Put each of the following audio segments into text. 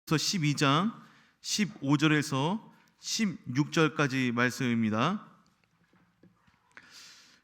12장 15절에서 16절까지 말씀입니다.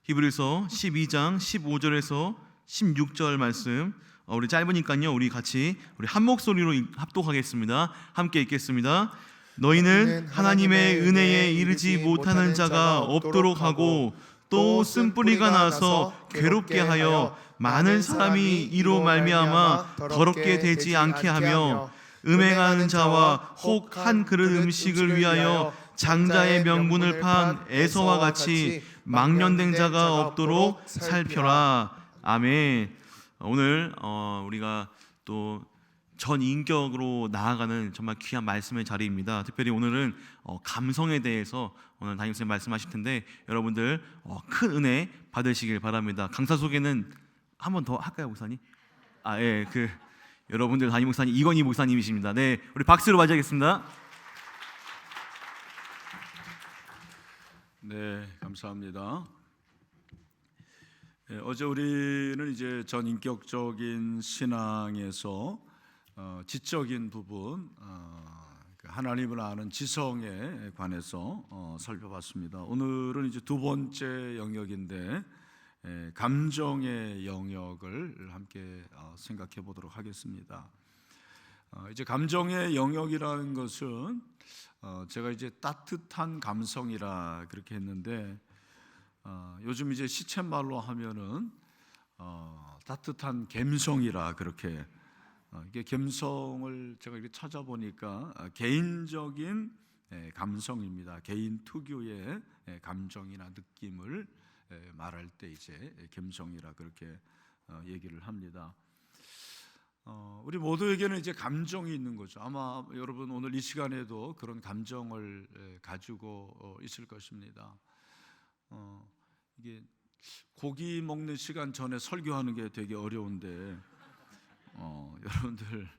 히브리서 12장 15절에서 16절 말씀. 우리 짧으니까요, 우리 같이 한 목소리로 합독하겠습니다. 함께 읽겠습니다. 너희는 하나님의 은혜에 이르지 못하는 자가 없도록 하고 또 쓴뿌리가 나서 괴롭게 하여 많은 사람이 이로 말미암아 더럽게 되지 않게 하며 음행하는 자와 혹 한 그릇 음식을 위하여 장자의 명분을 판 에서와 같이 망령된 자가 없도록 살펴라. 아멘. 오늘 우리가 또 전인격으로 나아가는 정말 귀한 말씀의 자리입니다. 특별히 오늘은 감성에 대해서 오늘 담임선생님 말씀하실 텐데 여러분들 큰 은혜 받으시길 바랍니다. 강사 소개는 한 번 더 할까요, 목사님? 예, 여러분들 담임 목사님 이건희 목사님이십니다. 네, 우리 박수로 맞이하겠습니다. 네, 감사합니다. 어제 우리는 이제 전인격적인 신앙에서 지적인 부분, 하나님을 아는 지성에 관해서 살펴봤습니다. 오늘은 이제 두 번째 영역인데 감정의 영역을 함께 생각해 보도록 하겠습니다. 이제 감정의 영역이라는 것은 제가 이제 따뜻한 감성이라 그렇게 했는데 요즘 이제 시쳇말로 하면은 따뜻한 감성이라 그렇게 이게 감성을 제가 이렇게 찾아보니까 개인적인 감성입니다. 개인 특유의 감정이나 느낌을 말할 때 이제 감성이라 그렇게 얘기를 합니다. 우리 모두에게는 이제 감정이 있는 거죠. 아마 여러분 오늘 이 시간에도 그런 감정을 가지고 있을 것입니다. 이게 고기 먹는 시간 전에 설교하는 게 되게 어려운데 여러분들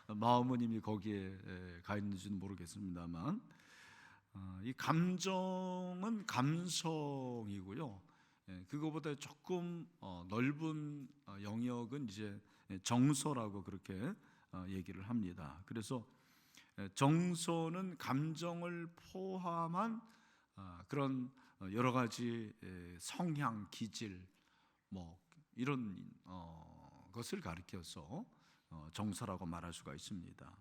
마음은 이미 거기에 가 있는지는 모르겠습니다만 이 감정은 감성이고요. 그거보다 조금 넓은 영역은 이제 정서라고 그렇게 얘기를 합니다. 그래서 정서는 감정을 포함한 그런 여러 가지 성향, 기질 뭐 이런 것을 가리켜서 정서라고 말할 수가 있습니다.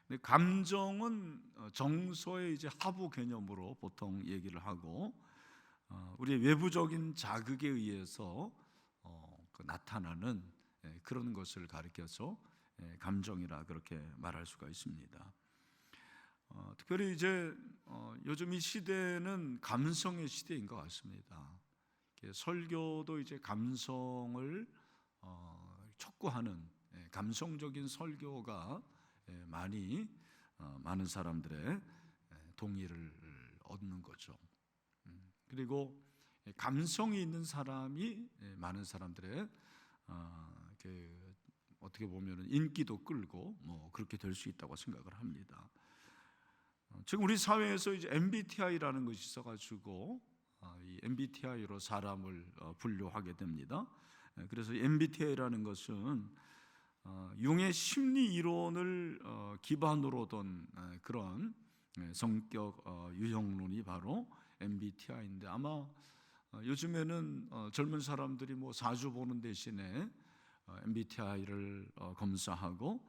근데 감정은 정서의 이제 하부 개념으로 보통 얘기를 하고 우리의 외부적인 자극에 의해서 나타나는 그런 것을 가리켜서 감정이라 그렇게 말할 수가 있습니다. 특별히 이제 요즘 이 시대는 감성의 시대인 것 같습니다. 설교도 이제 감성을 촉구하는 감성적인 설교가 많은 사람들의 동의를 얻는 거죠. 그리고 감성이 있는 사람이 많은 사람들의 어떻게 보면 인기도 끌고 뭐 그렇게 될 수 있다고 생각을 합니다. 지금 우리 사회에서 이제 MBTI라는 것이 있어가지고 이 MBTI로 사람을 분류하게 됩니다. 그래서 MBTI라는 것은 융의 심리 이론을 기반으로 둔 그런 성격 유형론이 바로 MBTI인데 아마 요즘에는 젊은 사람들이 뭐 사주 보는 대신에 MBTI를 검사하고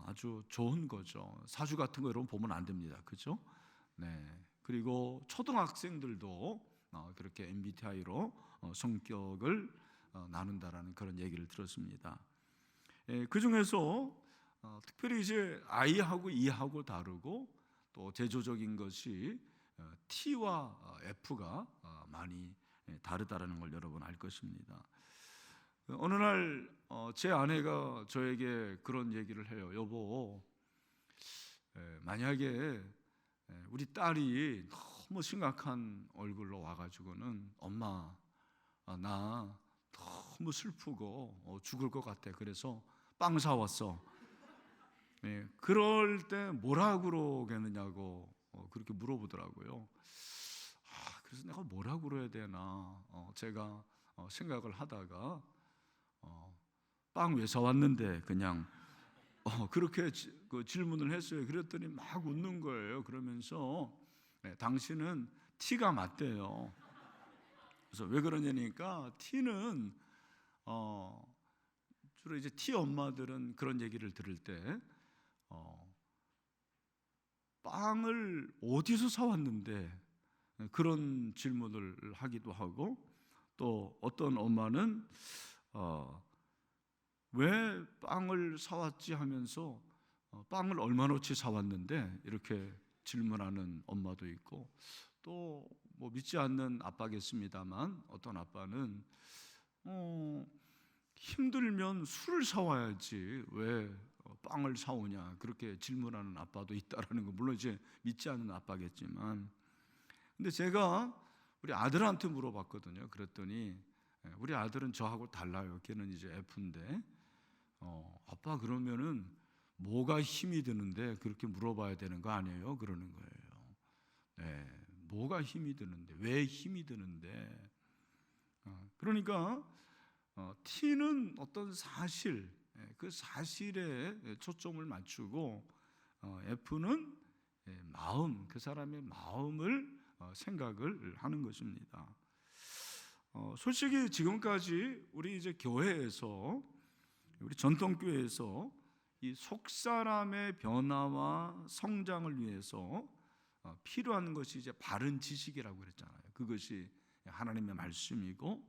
아주 좋은 거죠. 사주 같은 거 여러분 보면 안 됩니다. 그렇죠? 네. 그리고 초등학생들도 그렇게 MBTI로 성격을 나눈다라는 그런 얘기를 들었습니다. 그 중에서 특별히 이제 I하고 E하고 다르고 또 대조적인 것이 T와 F가 많이 다르다라는 걸 여러분 알 것입니다. 어느 날 제 아내가 저에게 그런 얘기를 해요. 여보, 만약에 우리 딸이 너무 심각한 얼굴로 와가지고는 엄마, 나 너무 슬프고 죽을 것 같아. 그래서 빵 사왔어. 그럴 때 뭐라 그러겠느냐고 그렇게 물어보더라고요. 그래서 내가 뭐라 그래야 되나 제가 생각을 하다가 빵 왜 사왔는데 그냥 그렇게 그 질문을 했어요. 그랬더니 막 웃는 거예요. 그러면서 당신은 티가 맞대요. 그래서 왜 그러냐니까 티는 주로 이제 티 엄마들은 그런 얘기를 들을 때 빵을 어디서 사왔는데 그런 질문을 하기도 하고, 또 어떤 엄마는 왜 빵을 사왔지 하면서 빵을 얼마나치 사왔는데 이렇게 질문하는 엄마도 있고, 또 뭐 믿지 않는 아빠겠습니다만 어떤 아빠는 힘들면 술을 사와야지 왜 빵을 사오냐 그렇게 질문하는 아빠도 있다라는 거, 물론 이제 믿지 않는 아빠겠지만. 근데 제가 우리 아들한테 물어봤거든요. 그랬더니 우리 아들은 저하고 달라요. 걔는 이제 F인데 아빠 그러면은 뭐가 힘이 드는데 그렇게 물어봐야 되는 거 아니에요? 그러는 거예요. 네, 뭐가 힘이 드는데, 왜 힘이 드는데. 그러니까 T는 어떤 사실, 그 사실에 초점을 맞추고 F는 마음, 그 사람의 마음을 생각을 하는 것입니다. 솔직히 지금까지 우리 이제 교회에서, 우리 전통교회에서 이 속사람의 변화와 성장을 위해서 필요한 것이 이제 바른 지식이라고 그랬잖아요. 그것이 하나님의 말씀이고,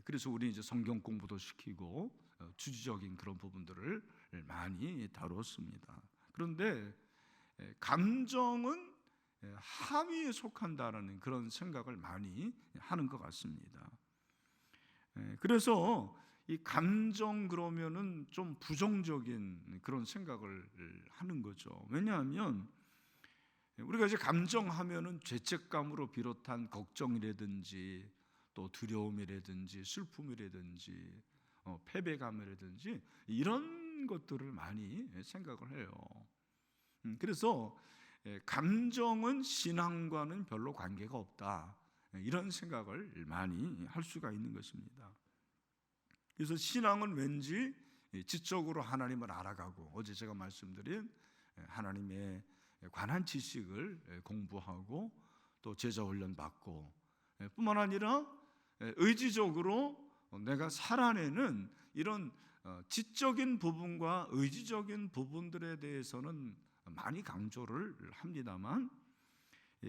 그래서 우리 이제 성경 공부도 시키고 주지적인 그런 부분들을 많이 다뤘습니다. 그런데 감정은 하위에 속한다라는 그런 생각을 많이 하는 것 같습니다. 그래서 이 감정 그러면은 좀 부정적인 그런 생각을 하는 거죠. 왜냐하면 우리가 이제 감정하면은 죄책감으로 비롯한 걱정이라든지 또 두려움이라든지 슬픔이라든지 패배감이라든지 이런 것들을 많이 생각을 해요. 그래서 감정은 신앙과는 별로 관계가 없다, 이런 생각을 많이 할 수가 있는 것입니다. 그래서 신앙은 왠지 지적으로 하나님을 알아가고, 어제 제가 말씀드린 하나님에 관한 지식을 공부하고 또 제자 훈련 받고, 뿐만 아니라 의지적으로 내가 살아내는 이런 지적인 부분과 의지적인 부분들에 대해서는 많이 강조를 합니다만,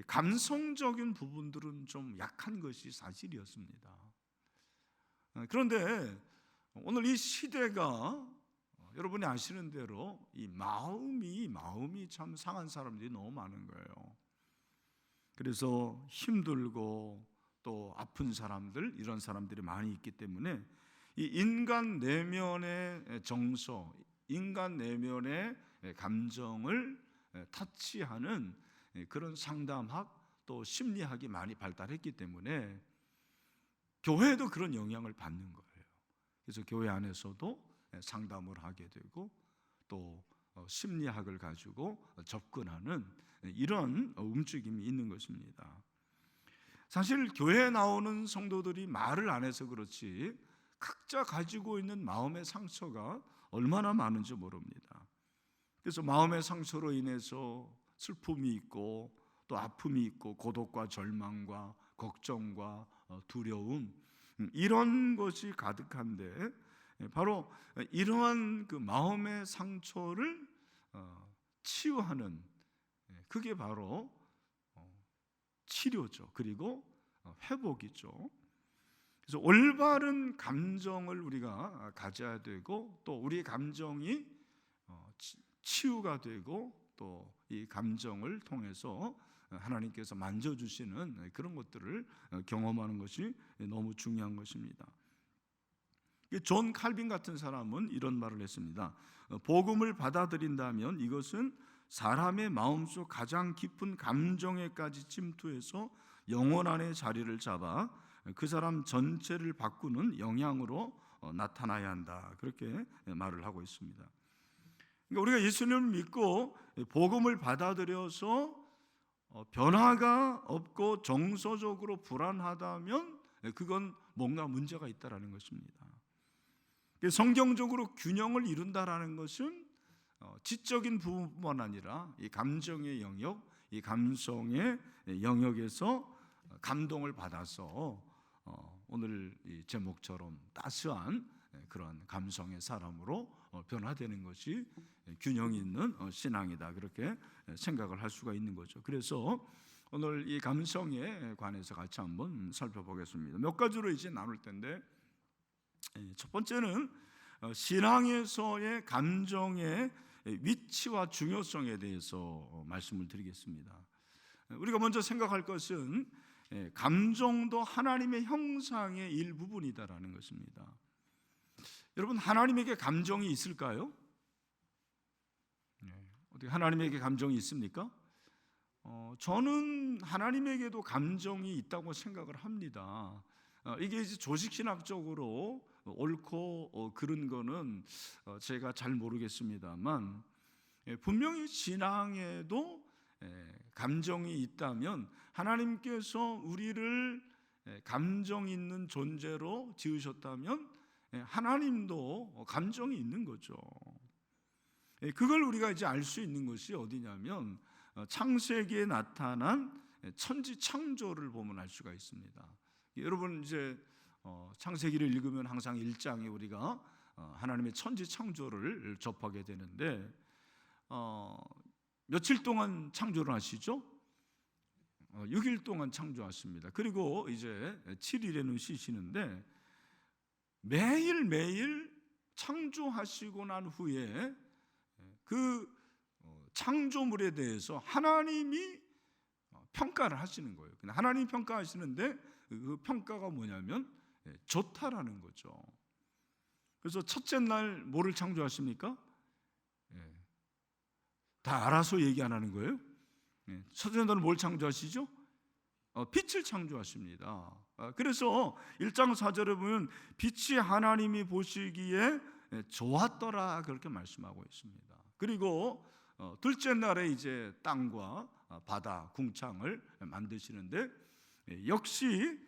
감성적인 부분들은 좀 약한 것이 사실이었습니다. 그런데 오늘 이 시대가 여러분이 아시는 대로 이 마음이 참 상한 사람들이 너무 많은 거예요. 그래서 힘들고 또 아픈 사람들, 이런 사람들이 많이 있기 때문에 이 인간 내면의 정서, 인간 내면의 감정을 타치하는 그런 상담학 또 심리학이 많이 발달했기 때문에 교회도 그런 영향을 받는 거예요. 그래서 교회 안에서도 상담을 하게 되고 또 심리학을 가지고 접근하는 이런 움직임이 있는 것입니다. 사실 교회에 나오는 성도들이 말을 안 해서 그렇지 각자 가지고 있는 마음의 상처가 얼마나 많은지 모릅니다. 그래서 마음의 상처로 인해서 슬픔이 있고 또 아픔이 있고 고독과 절망과 걱정과 두려움, 이런 것이 가득한데 바로 이러한 그 마음의 상처를 치유하는, 그게 바로 치료죠. 그리고 회복이죠. 그래서 올바른 감정을 우리가 가져야 되고, 또 우리의 감정이 치유가 되고, 또 이 감정을 통해서 하나님께서 만져주시는 그런 것들을 경험하는 것이 너무 중요한 것입니다. 존 칼빈 같은 사람은 이런 말을 했습니다. 복음을 받아들인다면 이것은 사람의 마음속 가장 깊은 감정에까지 침투해서 영혼 안에 자리를 잡아 그 사람 전체를 바꾸는 영향으로 나타나야 한다, 그렇게 말을 하고 있습니다. 그러니까 우리가 예수님을 믿고 복음을 받아들여서 변화가 없고 정서적으로 불안하다면 그건 뭔가 문제가 있다라는 것입니다. 성경적으로 균형을 이룬다라는 것은 지적인 부분뿐만 아니라 이 감정의 영역, 이 감성의 영역에서 감동을 받아서 오늘 이 제목처럼 따스한 그런 감성의 사람으로 변화되는 것이 균형 있는 신앙이다, 그렇게 생각을 할 수가 있는 거죠. 그래서 오늘 이 감성에 관해서 같이 한번 살펴보겠습니다. 몇 가지로 이제 나눌 텐데, 첫 번째는 신앙에서의 감정의 위치와 중요성에 대해서 말씀을 드리겠습니다. 우리가 먼저 생각할 것은 감정도 하나님의 형상의 일부분이다라는 것입니다. 여러분, 하나님에게 감정이 있을까요? 어떻게 하나님에게 감정이 있습니까? 저는 하나님에게도 감정이 있다고 생각을 합니다. 이게 이제 조직신학적으로 옳고 그른 거는 제가 잘 모르겠습니다만, 분명히 신앙에도 감정이 있다면 하나님께서 우리를 감정 있는 존재로 지으셨다면 하나님도 감정이 있는 거죠. 그걸 우리가 이제 알 수 있는 것이 어디냐면 창세기에 나타난 천지 창조를 보면 알 수가 있습니다. 여러분, 이제 창세기를 읽으면 항상 1장에 우리가 하나님의 천지 창조를 접하게 되는데, 며칠 동안 창조를 하시죠? 6일 동안 창조하십니다. 그리고 이제 7일에는 쉬시는데, 매일매일 창조하시고 난 후에 그 창조물에 대해서 하나님이 평가를 하시는 거예요. 하나님이 평가하시는데 그 평가가 뭐냐면 좋다라는 거죠. 그래서 첫째 날 뭐를 창조하십니까? 다 알아서 얘기 안 하는 거예요. 첫째 날은 뭘 창조하시죠? 빛을 창조하십니다. 그래서 1장 4절에 보면 빛이 하나님이 보시기에 좋았더라, 그렇게 말씀하고 있습니다. 그리고 둘째 날에 이제 땅과 바다, 궁창을 만드시는데, 역시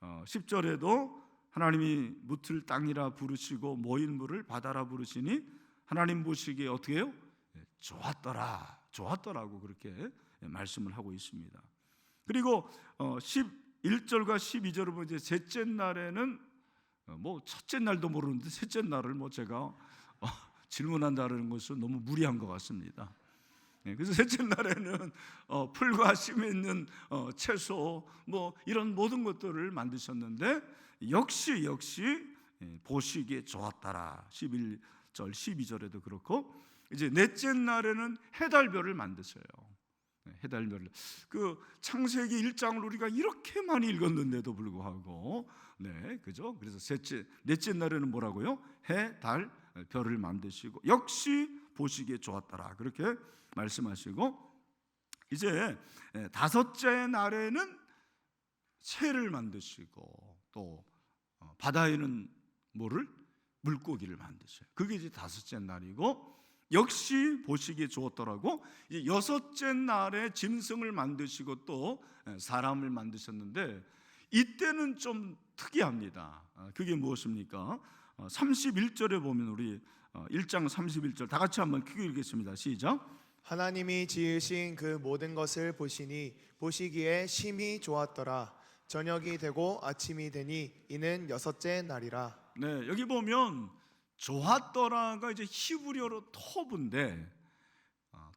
10절에도 하나님이 묻을 땅이라 부르시고 모인 물을 바다라 부르시니 하나님 보시기에 어떻게 해요? 좋았더라, 좋았더라고 그렇게 말씀을 하고 있습니다. 그리고 11절과 12절을 보면 이제 셋째 날에는 뭐 첫째 날도 모르는데 셋째 날을 뭐 제가 질문한다는 것은 너무 무리한 것 같습니다. 그래서 셋째 날에는 풀과 심에 있는 채소 뭐 이런 모든 것들을 만드셨는데, 역시 보시기에 좋았더라. 11절 12절에도 그렇고, 이제 넷째 날에는 해달별을 만드셔요. 해달별을, 그 창세기 1장을 우리가 이렇게 많이 읽었는데도 불구하고, 그죠? 그래서 넷째 날에는 뭐라고요? 해, 달, 별을 만드시고 역시 보시기에 좋았더라, 그렇게 말씀하시고, 이제 다섯째 날에는 새를 만드시고 또 바다에는 물고기를 만드셔요. 그게 이제 다섯째 날이고, 역시 보시기에 좋았더라고. 이제 여섯째 날에 짐승을 만드시고 또 사람을 만드셨는데, 이때는 좀 특이합니다. 그게 무엇입니까? 31절에 보면 우리 1장 31절 다 같이 한번 크게 읽겠습니다. 시작. 하나님이 지으신 그 모든 것을 보시니 보시기에 심히 좋았더라. 저녁이 되고 아침이 되니 이는 여섯째 날이라. 여기 보면 좋았더라가 이제 히브리어로 토브인데,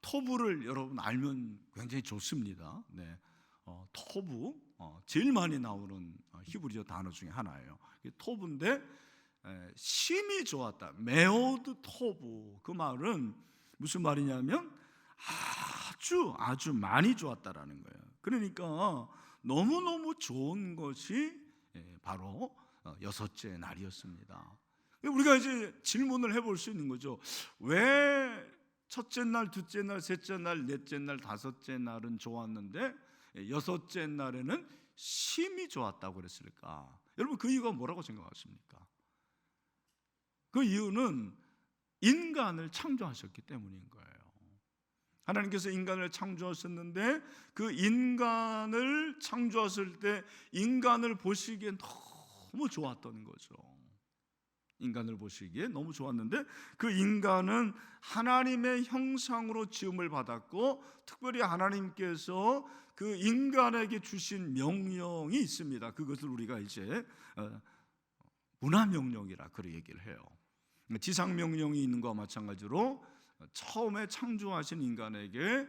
토브를 여러분 알면 굉장히 좋습니다. 토브 제일 많이 나오는 히브리어 단어 중에 하나예요. 토브인데 심히 좋았다, 메오드 토브. 그 말은 무슨 말이냐면 아주 많이 좋았다라는 거예요. 그러니까 너무너무 좋은 것이 바로 여섯째 날이었습니다. 우리가 이제 질문을 해볼 수 있는 거죠. 왜 첫째 날, 둘째 날, 셋째 날, 넷째 날, 다섯째 날은 좋았는데 여섯째 날에는 심히 좋았다고 그랬을까? 여러분, 그 이유가 뭐라고 생각하십니까? 그 이유는 인간을 창조하셨기 때문인 거예요. 하나님께서 인간을 창조하셨는데 그 인간을 창조하실 때 인간을 보시기에 너무 좋았던 거죠. 인간을 보시기에 너무 좋았는데 그 인간은 하나님의 형상으로 지음을 받았고 특별히 하나님께서 그 인간에게 주신 명령이 있습니다. 그것을 우리가 이제 문화명령이라 그렇게 얘기를 해요. 지상명령이 있는 것과 마찬가지로 처음에 창조하신 인간에게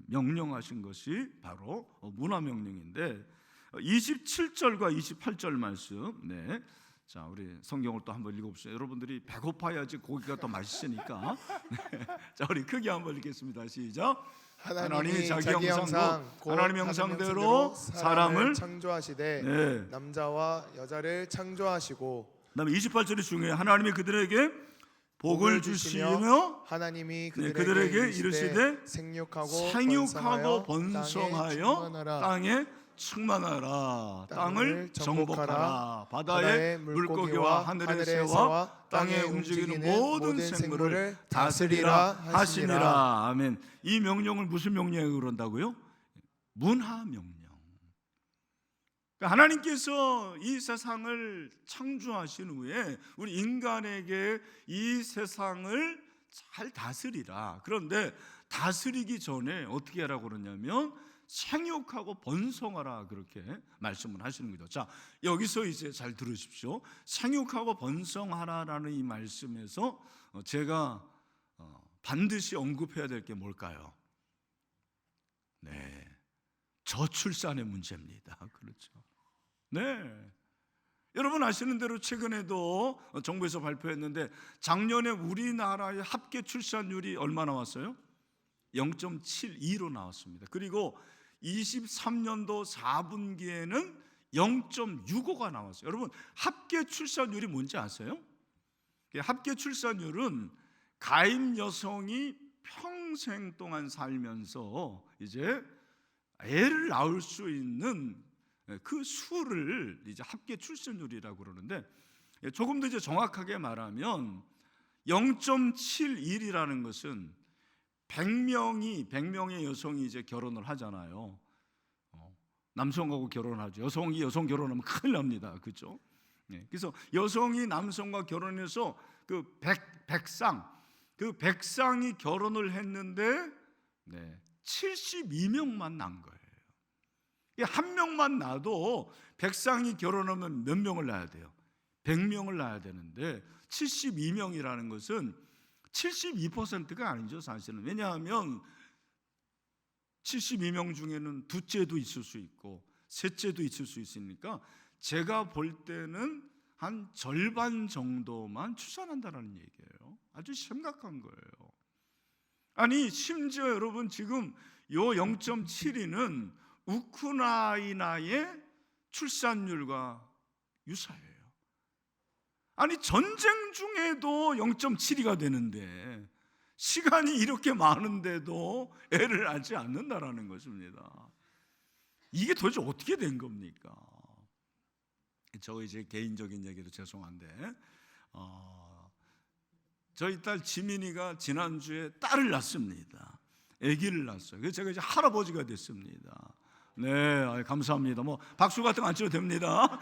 명령하신 것이 바로 문화명령인데 27절과 28절 말씀, 네. 자, 우리 성경을 또 한번 읽어봅시다. 여러분들이 배고파야지 고기가 더 맛있으니까. 네. 자, 우리 크게 한번 읽겠습니다. 시작. 하나님이 자기 형상, 하나님 형상대로 사람을 창조하시되 네. 남자와 여자를 창조하시고 그다음에 28절이 중요해요. 하나님이 그들에게 복을 주시며 하나님이 그들에게 이르시되 생육하고 번성하여 땅에 충만하라. 땅을 정복하라. 바다의 물고기와 하늘의 새와 땅에 움직이는 모든 생물을 다스리라 하시니라. 아멘. 이 명령을 무슨 명령이라고 그런다고요? 문화명령. 하나님께서 이 세상을 창조하신 후에 우리 인간에게 이 세상을 잘 다스리라. 그런데 다스리기 전에 어떻게 하라고 그러냐면 생육하고 번성하라 그렇게 말씀을 하시는 거죠. 자, 여기서 이제 잘 들으십시오. 생육하고 번성하라라는 이 말씀에서 제가 반드시 언급해야 될 게 뭘까요? 네, 저출산의 문제입니다. 그렇죠. 네, 여러분 아시는 대로 최근에도 정부에서 발표했는데 작년에 우리나라의 합계 출산율이 얼마 나왔어요? 0.72로 나왔습니다. 그리고 23년도 4분기에는 0.65가 나왔어요. 여러분 합계 출산율이 뭔지 아세요? 합계 출산율은 가임 여성이 평생 동안 살면서 이제 애를 낳을 수 있는 그 수를 이제 합계 출산율이라고 그러는데 조금 더 이제 정확하게 말하면 0.71이라는 것은 100명의 여성이 이제 결혼을 하잖아요. 남성하고 결혼하죠. 여성 결혼하면 큰일 납니다. 그렇죠? 네. 그래서 여성이 남성과 결혼해서 그 백상이 결혼을 했는데 72명만 난 거예요. 한 명만 낳아도 백상이 결혼하면 몇 명을 낳아야 돼요? 100명을 낳아야 되는데 72명이라는 것은 72%가 아니죠, 사실은. 왜냐하면 72명 중에는 둘째도 있을 수 있고 셋째도 있을 수 있으니까 제가 볼 때는 한 절반 정도만 출산한다는 얘기예요. 아주 심각한 거예요. 아니 심지어 여러분 지금 요 0.72는 우크라이나의 출산율과 유사해요. 아니 전쟁 중에도 0.72가 되는데 시간이 이렇게 많은데도 애를 낳지 않는다라는 것입니다. 이게 도대체 어떻게 된 겁니까? 저 이제 개인적인 얘기도 죄송한데 저희 딸 지민이가 지난주에 딸을 낳습니다. 아기를 낳았어요. 그래서 제가 이제 할아버지가 됐습니다. 네, 감사합니다. 뭐 박수 같은 거 안 쳐도 됩니다.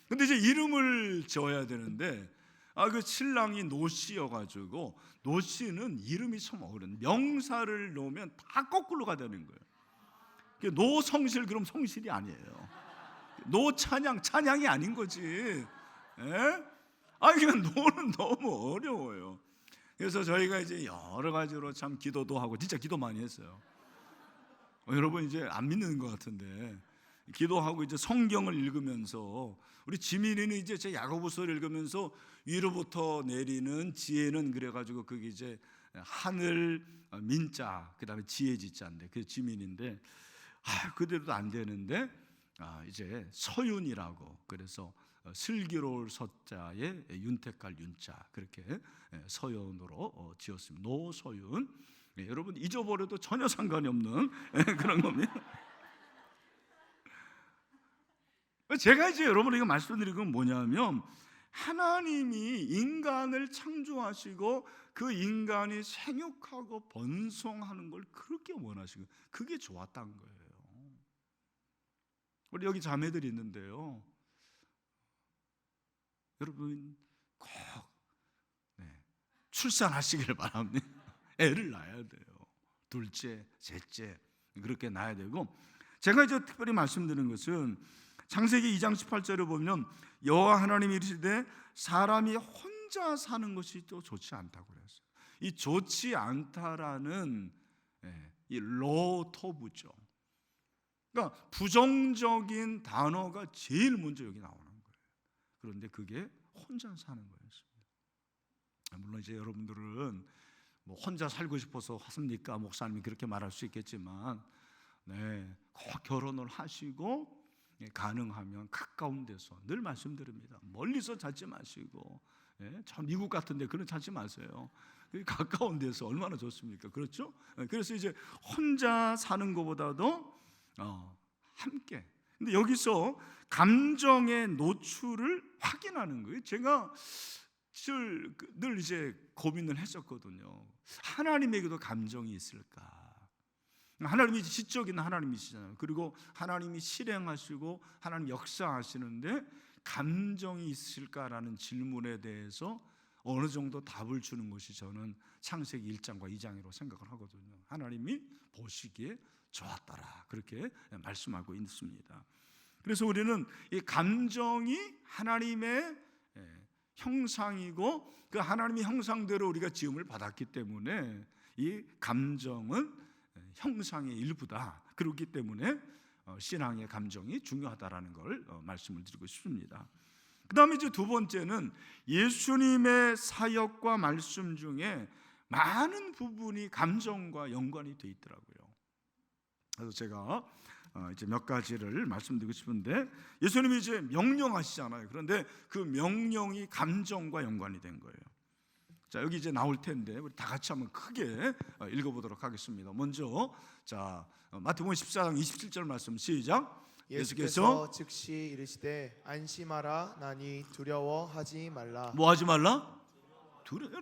근데 이제 이름을 지어야 되는데 그 신랑이 노씨여가지고 노씨는 이름이 참 어려운 명사를 놓으면 다 거꾸로 가야 되는 거예요. 노성실 그럼 성실이 아니에요. 노찬양이 아닌 거지. 예? 그냥 노는 너무 어려워요. 그래서 저희가 이제 여러 가지로 참 기도도 하고 진짜 기도 많이 했어요. 여러분 이제 안 믿는 것 같은데 기도하고 이제 성경을 읽으면서 우리 지민이는 이제 제 야고보서를 읽으면서 위로부터 내리는 지혜는 그래가지고 그게 이제 하늘 민자 그다음에 지혜 지자인데 그 지민인데 그대로도 안 되는데 이제 서윤이라고 그래서 슬기로울 서자에 윤택할 윤자 그렇게 서윤으로 지었습니다. 노서윤. 여러분 잊어버려도 전혀 상관이 없는 그런 겁니다. 제가 이제 여러분에게 말씀드린 건 뭐냐면 하나님이 인간을 창조하시고 그 인간이 생육하고 번성하는 걸 그렇게 원하시고 그게 좋았다는 거예요. 우리 여기 자매들이 있는데요. 여러분 꼭 출산하시길 바랍니다. 애를 낳아야 돼요. 둘째, 셋째 그렇게 낳아야 되고, 제가 이제 특별히 말씀드리는 것은 창세기 2장 18절에 보면 여호와 하나님이 이르시되 사람이 혼자 사는 것이 또 좋지 않다고 그랬어요. 이 좋지 않다라는 이 로토부죠. 그러니까 부정적인 단어가 제일 먼저 여기 나오는 거예요. 그런데 그게 혼자 사는 거였습니다. 물론 이제 여러분들은 뭐 혼자 살고 싶어서 하십니까? 목사님이 그렇게 말할 수 있겠지만, 꼭 결혼을 하시고 가능하면 가까운 데서, 늘 말씀드립니다. 멀리서 찾지 마시고, 참 미국 같은데 그런 찾지 마세요. 가까운 데서 얼마나 좋습니까? 그렇죠? 그래서 이제 혼자 사는 것보다도 함께. 근데 여기서 감정의 노출을 확인하는 거예요. 제가 늘 이제 고민을 했었거든요. 하나님에게도 감정이 있을까? 하나님이 지적인 하나님이시잖아요. 그리고 하나님이 실행하시고 하나님 역사하시는데 감정이 있을까라는 질문에 대해서 어느 정도 답을 주는 것이 저는 창세기 1장과 2장이라고 생각을 하거든요. 하나님이 보시기에 좋았더라, 그렇게 말씀하고 있습니다. 그래서 우리는 이 감정이 하나님의 형상이고 그 하나님의 형상대로 우리가 지음을 받았기 때문에 이 감정은 형상의 일부다. 그렇기 때문에 신앙의 감정이 중요하다라는 걸 말씀을 드리고 싶습니다. 그 다음에 이제 두 번째는 예수님의 사역과 말씀 중에 많은 부분이 감정과 연관이 돼 있더라고요. 그래서 제가 이제 몇 가지를 말씀드리고 싶은데, 예수님이 이제 명령하시잖아요. 그런데 그 명령이 감정과 연관이 된 거예요. 자, 여기 이제 나올 텐데 우리 다 같이 한번 크게 읽어보도록 하겠습니다. 먼저 자, 마태복음 14장 27절 말씀 시작. 예수께서 즉시 이르시되 안심하라 나니 두려워하지 말라. 뭐 하지 말라?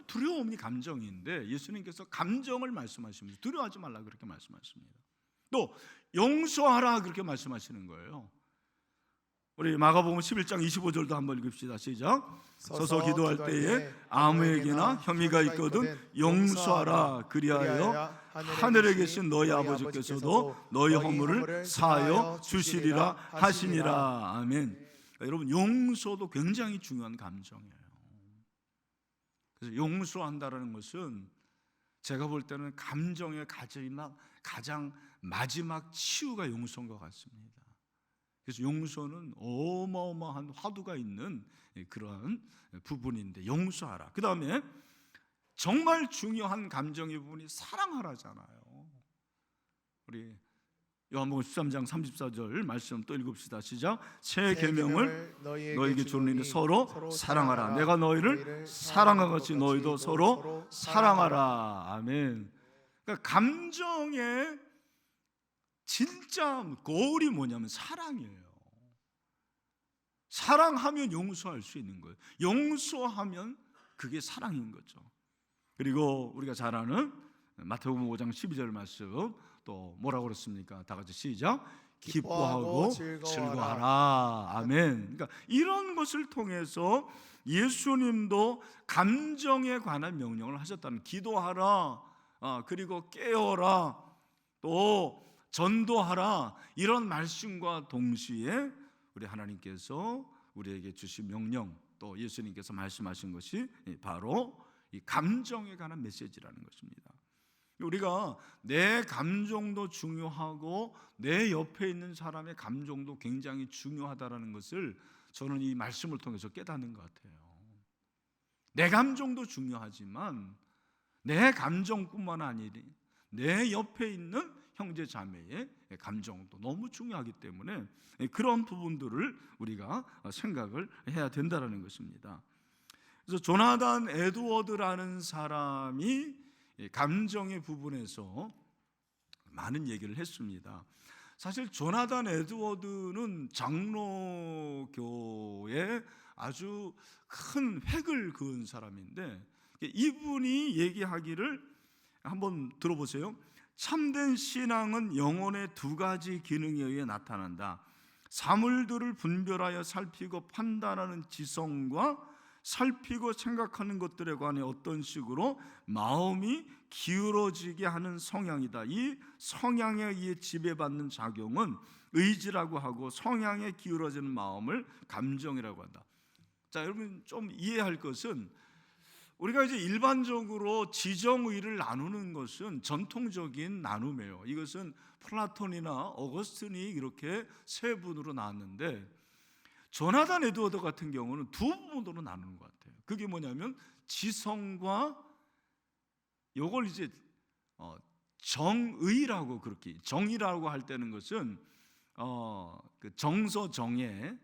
두려움이 감정인데 예수님께서 감정을 말씀하시면서 두려워하지 말라 그렇게 말씀하십니다. 또 용서하라 그렇게 말씀하시는 거예요. 우리 마가복음 11장 25절도 한번 읽읍시다. 시작. 서서 기도할 때에 아무에게나 혐의가 있거든 용서하라. 그리하여 하늘에 계신 너희 아버지께서도 너희 허물을 사하여 주시리라 하시니라. 아멘. 여러분, 용서도 굉장히 중요한 감정이에요. 그래서 용서한다라는 것은 제가 볼 때는 감정의 가장 마지막 치유가 용서인 것 같습니다. 그래서 용서는 어마어마한 화두가 있는 그러한 부분인데, 용서하라. 그 다음에 정말 중요한 감정의 부분이 사랑하라잖아요. 우리 요한복음 13장 34절 말씀 또 읽읍시다. 시작. 새 계명을 너희에게 주노니 서로 사랑하라. 내가 너희를 사랑한 같이 너희도 서로 사랑하라. 아멘. 그러니까 감정의 진짜 고울이 뭐냐면 사랑이에요. 사랑하면 용서할 수 있는 거예요. 용서하면 그게 사랑인 거죠. 그리고 우리가 잘 아는 마태복음 5장 12절 말씀 또 뭐라고 그랬습니까? 다 같이 시작. 기뻐하고 즐거워하라. 아멘. 그러니까 이런 것을 통해서 예수님도 감정에 관한 명령을 하셨다는, 기도하라, 그리고 깨어라, 또 전도하라, 이런 말씀과 동시에 우리 하나님께서 우리에게 주신 명령, 또 예수님께서 말씀하신 것이 바로 이 감정에 관한 메시지라는 것입니다. 우리가 내 감정도 중요하고 내 옆에 있는 사람의 감정도 굉장히 중요하다라는 것을 저는 이 말씀을 통해서 깨닫는 것 같아요. 내 감정도 중요하지만 내 감정뿐만 아니라 내 옆에 있는 형제 자매의 감정도 너무 중요하기 때문에 그런 부분들을 우리가 생각을 해야 된다는 것입니다. 그래서 조나단 에드워드라는 사람이 감정의 부분에서 많은 얘기를 했습니다. 사실 조나단 에드워드는 장로교에 아주 큰 획을 그은 사람인데, 이분이 얘기하기를 한번 들어보세요. 참된 신앙은 영혼의 두 가지 기능에 의해 나타난다. 사물들을 분별하여 살피고 판단하는 지성과 살피고 생각하는 것들에 관해 어떤 식으로 마음이 기울어지게 하는 성향이다. 이 성향에 의해 지배받는 작용은 의지라고 하고, 성향에 기울어지는 마음을 감정이라고 한다. 자, 여러분 좀 이해할 것은, 우리가 이제 일반적으로 지정의를 나누는 것은 전통적인 나눔이에요. 이것은 플라톤이나 어거스틴이 이렇게 세 분으로 나눴는데, 조나단 에드워드 같은 경우는 두 부분으로 나누는 것 같아요. 그게 뭐냐면 지성과, 요걸 이제 정의라고, 그렇게 정의라고 할 때는 것은 그 정서정예,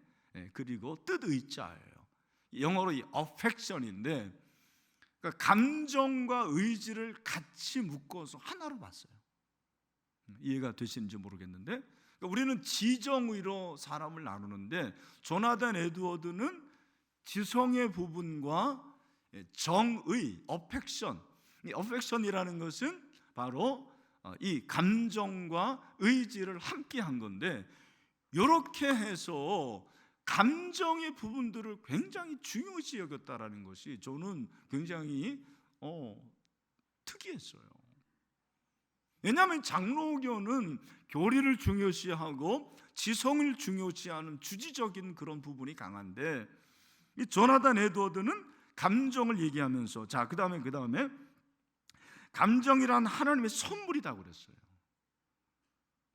그리고 뜻의자예요. 영어로 이 affection인데, 그러니까 감정과 의지를 같이 묶어서 하나로 봤어요. 이해가 되시는지 모르겠는데, 그러니까 우리는 지정의로 사람을 나누는데, 조나단 에드워드는 지성의 부분과 정의, 어펙션, 이 어펙션이라는 것은 바로 이 감정과 의지를 함께 한 건데, 이렇게 해서 감정의 부분들을 굉장히 중요시 여겼다라는 것이 저는 굉장히 특이했어요. 왜냐하면 장로교는 교리를 중요시하고 지성을 중요시하는 주지적인 그런 부분이 강한데, 이 조나단 에드워드는 감정을 얘기하면서, 자, 그 다음에 감정이란 하나님의 선물이라고 그랬어요.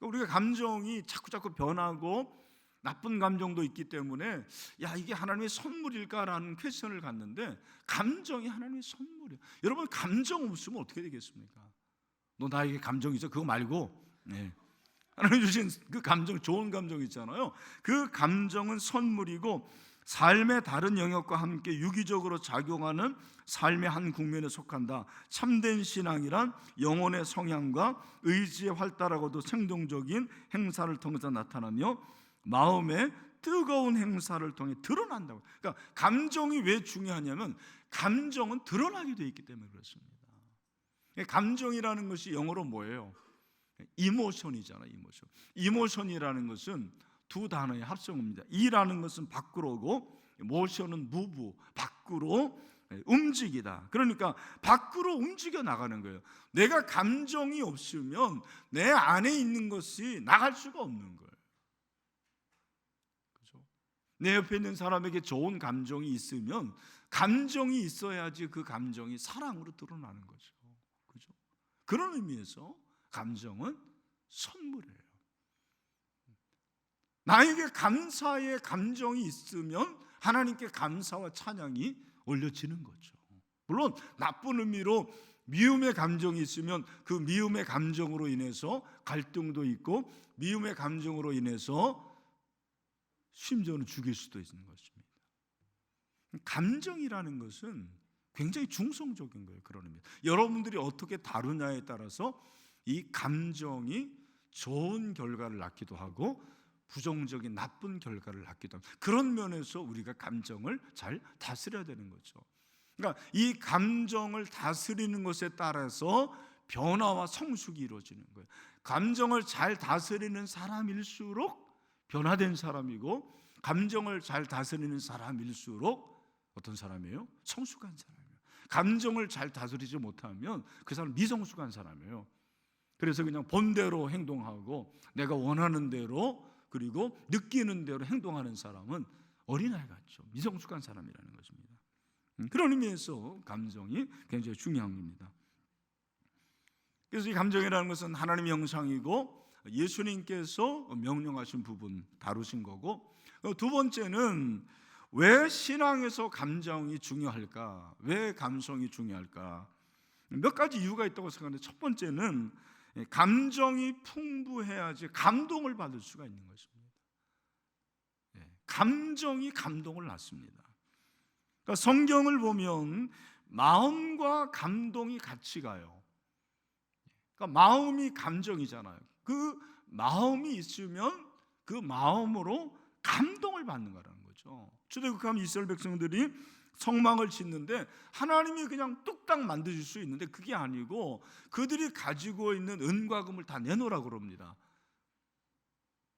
우리가 감정이 자꾸 변하고 나쁜 감정도 있기 때문에, 야, 이게 하나님의 선물일까라는 퀘스천을 갖는데, 감정이 하나님의 선물이에요. 여러분, 감정 없으면 어떻게 되겠습니까? 너 나에게 감정 있어? 그거 말고, 하나님 주신 그 감정, 좋은 감정 있잖아요. 그 감정은 선물이고, 삶의 다른 영역과 함께 유기적으로 작용하는 삶의 한 국면에 속한다. 참된 신앙이란 영혼의 성향과 의지의 활달하고도 생동적인 행사를 통해서 나타나며 마음의 뜨거운 행사를 통해 드러난다고. 그러니까 감정이 왜 중요하냐면, 감정은 드러나게 되어 있기 때문에 그렇습니다. 감정이라는 것이 영어로 뭐예요? 이모션이잖아요. 이모션이라는 것은 두 단어의 합성어입니다. 이라는 것은 밖으로고, 모션은 무브, 밖으로 움직이다. 그러니까 밖으로 움직여 나가는 거예요. 내가 감정이 없으면 내 안에 있는 것이 나갈 수가 없는 거예요. 그렇죠? 내 옆에 있는 사람에게 좋은 감정이 있으면, 감정이 있어야지 그 감정이 사랑으로 드러나는 거죠. 그렇죠? 그런 의미에서 감정은 선물이에요. 나에게 감사의 감정이 있으면 하나님께 감사와 찬양이 올려지는 거죠. 물론 나쁜 의미로 미움의 감정이 있으면 그 미움의 감정으로 인해서 갈등도 있고, 미움의 감정으로 인해서 심지어는 죽일 수도 있는 것입니다. 감정이라는 것은 굉장히 중성적인 거예요. 그런 의미. 여러분들이 어떻게 다루냐에 따라서 이 감정이 좋은 결과를 낳기도 하고 부정적인 나쁜 결과를 낳기도 합니다. 그런 면에서 우리가 감정을 잘 다스려야 되는 거죠. 그러니까 이 감정을 다스리는 것에 따라서 변화와 성숙이 이루어지는 거예요. 감정을 잘 다스리는 사람일수록 변화된 사람이고, 감정을 잘 다스리는 사람일수록 어떤 사람이에요? 성숙한 사람이에요. 감정을 잘 다스리지 못하면 그 사람은 미성숙한 사람이에요. 그래서 그냥 본대로 행동하고 내가 원하는 대로, 그리고 느끼는 대로 행동하는 사람은 어린아이 같죠. 미성숙한 사람이라는 것입니다. 그런 의미에서 감정이 굉장히 중요한 겁니다. 그래서 이 감정이라는 것은 하나님의 형상이고 예수님께서 명령하신 부분 다루신 거고, 두 번째는 왜 신앙에서 감정이 중요할까? 왜 감성이 중요할까? 몇 가지 이유가 있다고 생각하는데, 첫 번째는 감정이 풍부해야지 감동을 받을 수가 있는 것입니다. 감정이 감동을 낳습니다. 그러니까 성경을 보면 마음과 감동이 같이 가요. 그러니까 마음이 감정이잖아요. 그 마음이 있으면 그 마음으로 감동을 받는 거라는 거죠. 출애굽하면 이스라엘 백성들이 성막을 짓는데 하나님이 그냥 뚝딱 만드실 수 있는데, 그게 아니고 그들이 가지고 있는 은과 금을 다 내놓으라고 그럽니다.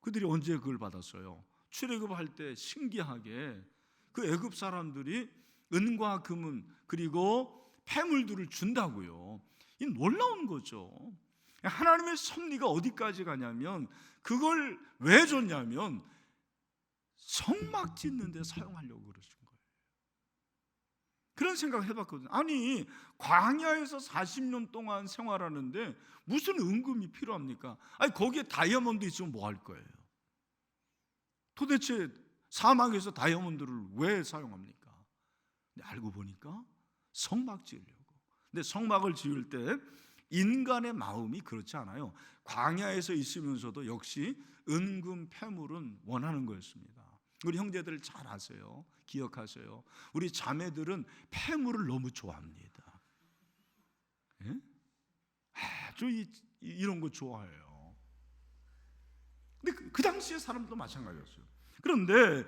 그들이 언제 그걸 받았어요? 출애굽할 때 신기하게 그 애굽 사람들이 은과 금은 그리고 폐물들을 준다고요. 이 놀라운 거죠. 하나님의 섭리가 어디까지 가냐면 그걸 왜 줬냐면 성막 짓는 데 사용하려고 그러신 거예요. 그런 생각을 해봤거든요. 아니 광야에서 40년 동안 생활하는데 무슨 은금이 필요합니까? 아니 거기에 다이아몬드 있으면 뭐 할 거예요? 도대체 사막에서 다이아몬드를 왜 사용합니까? 근데 알고 보니까 성막 지으려고. 근데 성막을 지을 때 인간의 마음이 그렇지 않아요. 광야에서 있으면서도 역시 은금 폐물은 원하는 거였습니다. 우리 형제들 잘 아세요. 기억하세요. 우리 자매들은 폐물을 너무 좋아합니다. 예? 아주 이런 거 좋아해요. 근데 그 당시에 사람도 마찬가지였어요. 그런데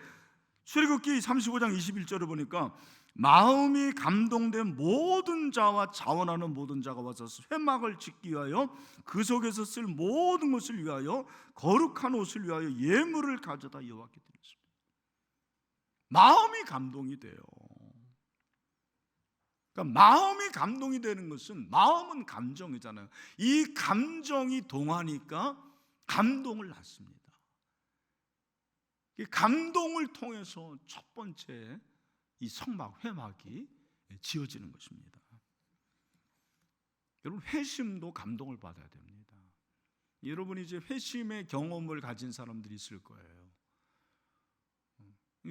출애굽기 35장 21절을 보니까 마음이 감동된 모든 자와 자원하는 모든 자가 와서 회막을 짓기 위하여 그 속에서 쓸 모든 것을 위하여 거룩한 옷을 위하여 예물을 가져다 여호와께 드렸습니다. 마음이 감동이 돼요. 그러니까 마음이 감동이 되는 것은, 마음은 감정이잖아요. 이 감정이 동하니까 감동을 낳습니다. 이 감동을 통해서 첫 번째 이 성막 회막이 지어지는 것입니다. 여러분, 회심도 감동을 받아야 됩니다. 여러분이 이제 회심의 경험을 가진 사람들이 있을 거예요.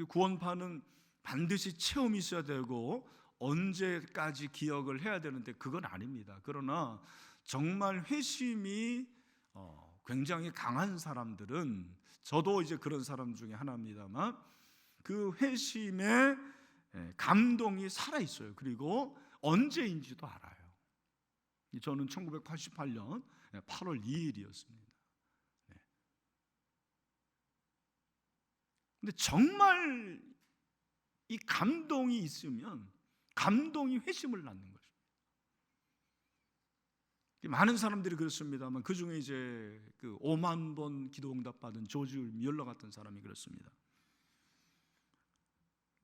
구원파는 반드시 체험이 있어야 되고 언제까지 기억을 해야 되는데 그건 아닙니다. 그러나 정말 회심이 굉장히 강한 사람들은, 저도 이제 그런 사람 중에 하나입니다만, 그 회심의 감동이 살아있어요. 그리고 언제인지도 알아요. 저는 1988년 8월 2일이었습니다. 근데 정말 이 감동이 있으면 감동이 회심을 낳는 것입니다. 많은 사람들이 그렇습니다만 그 중에 이제 그 5만 번 기도 응답 받은 조지 뮬러 같은 사람이 그렇습니다.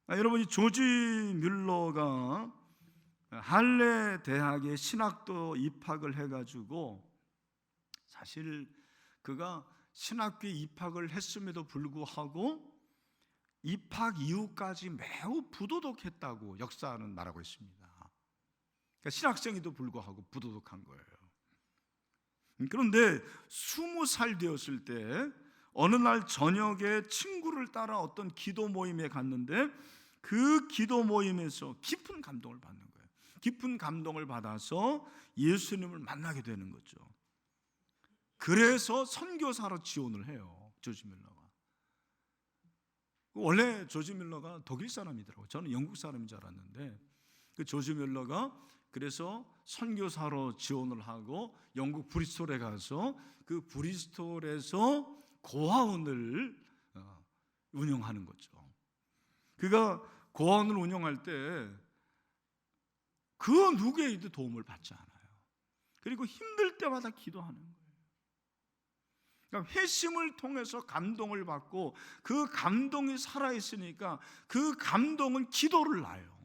여러분이 조지 뮬러가 할레 대학에 신학도 입학을 해가지고, 사실 그가 신학교에 입학을 했음에도 불구하고 입학 이후까지 매우 부도덕했다고 역사는 말하고 있습니다. 그러니까 신학생에도 불구하고 부도덕한 거예요. 그런데 20살 되었을 때 어느 날 저녁에 친구를 따라 어떤 기도 모임에 갔는데 그 기도 모임에서 깊은 감동을 받는 거예요. 깊은 감동을 받아서 예수님을 만나게 되는 거죠. 그래서 선교사로 지원을 해요, 조지 뮬러가. 원래 조지 뮬러가 독일 사람이더라고요. 저는 영국 사람인 줄 알았는데 그 조지 뮬러가 그래서 선교사로 지원을 하고 영국 브리스톨에 가서 그 브리스톨에서 고아원을 운영하는 거죠. 그가 고아원을 운영할 때 그 누구에게도 도움을 받지 않아요. 그리고 힘들 때마다 기도하는 거예요. 그러니까 회심을 통해서 감동을 받고 그 감동이 살아있으니까 그 감동은 기도를 낳아요.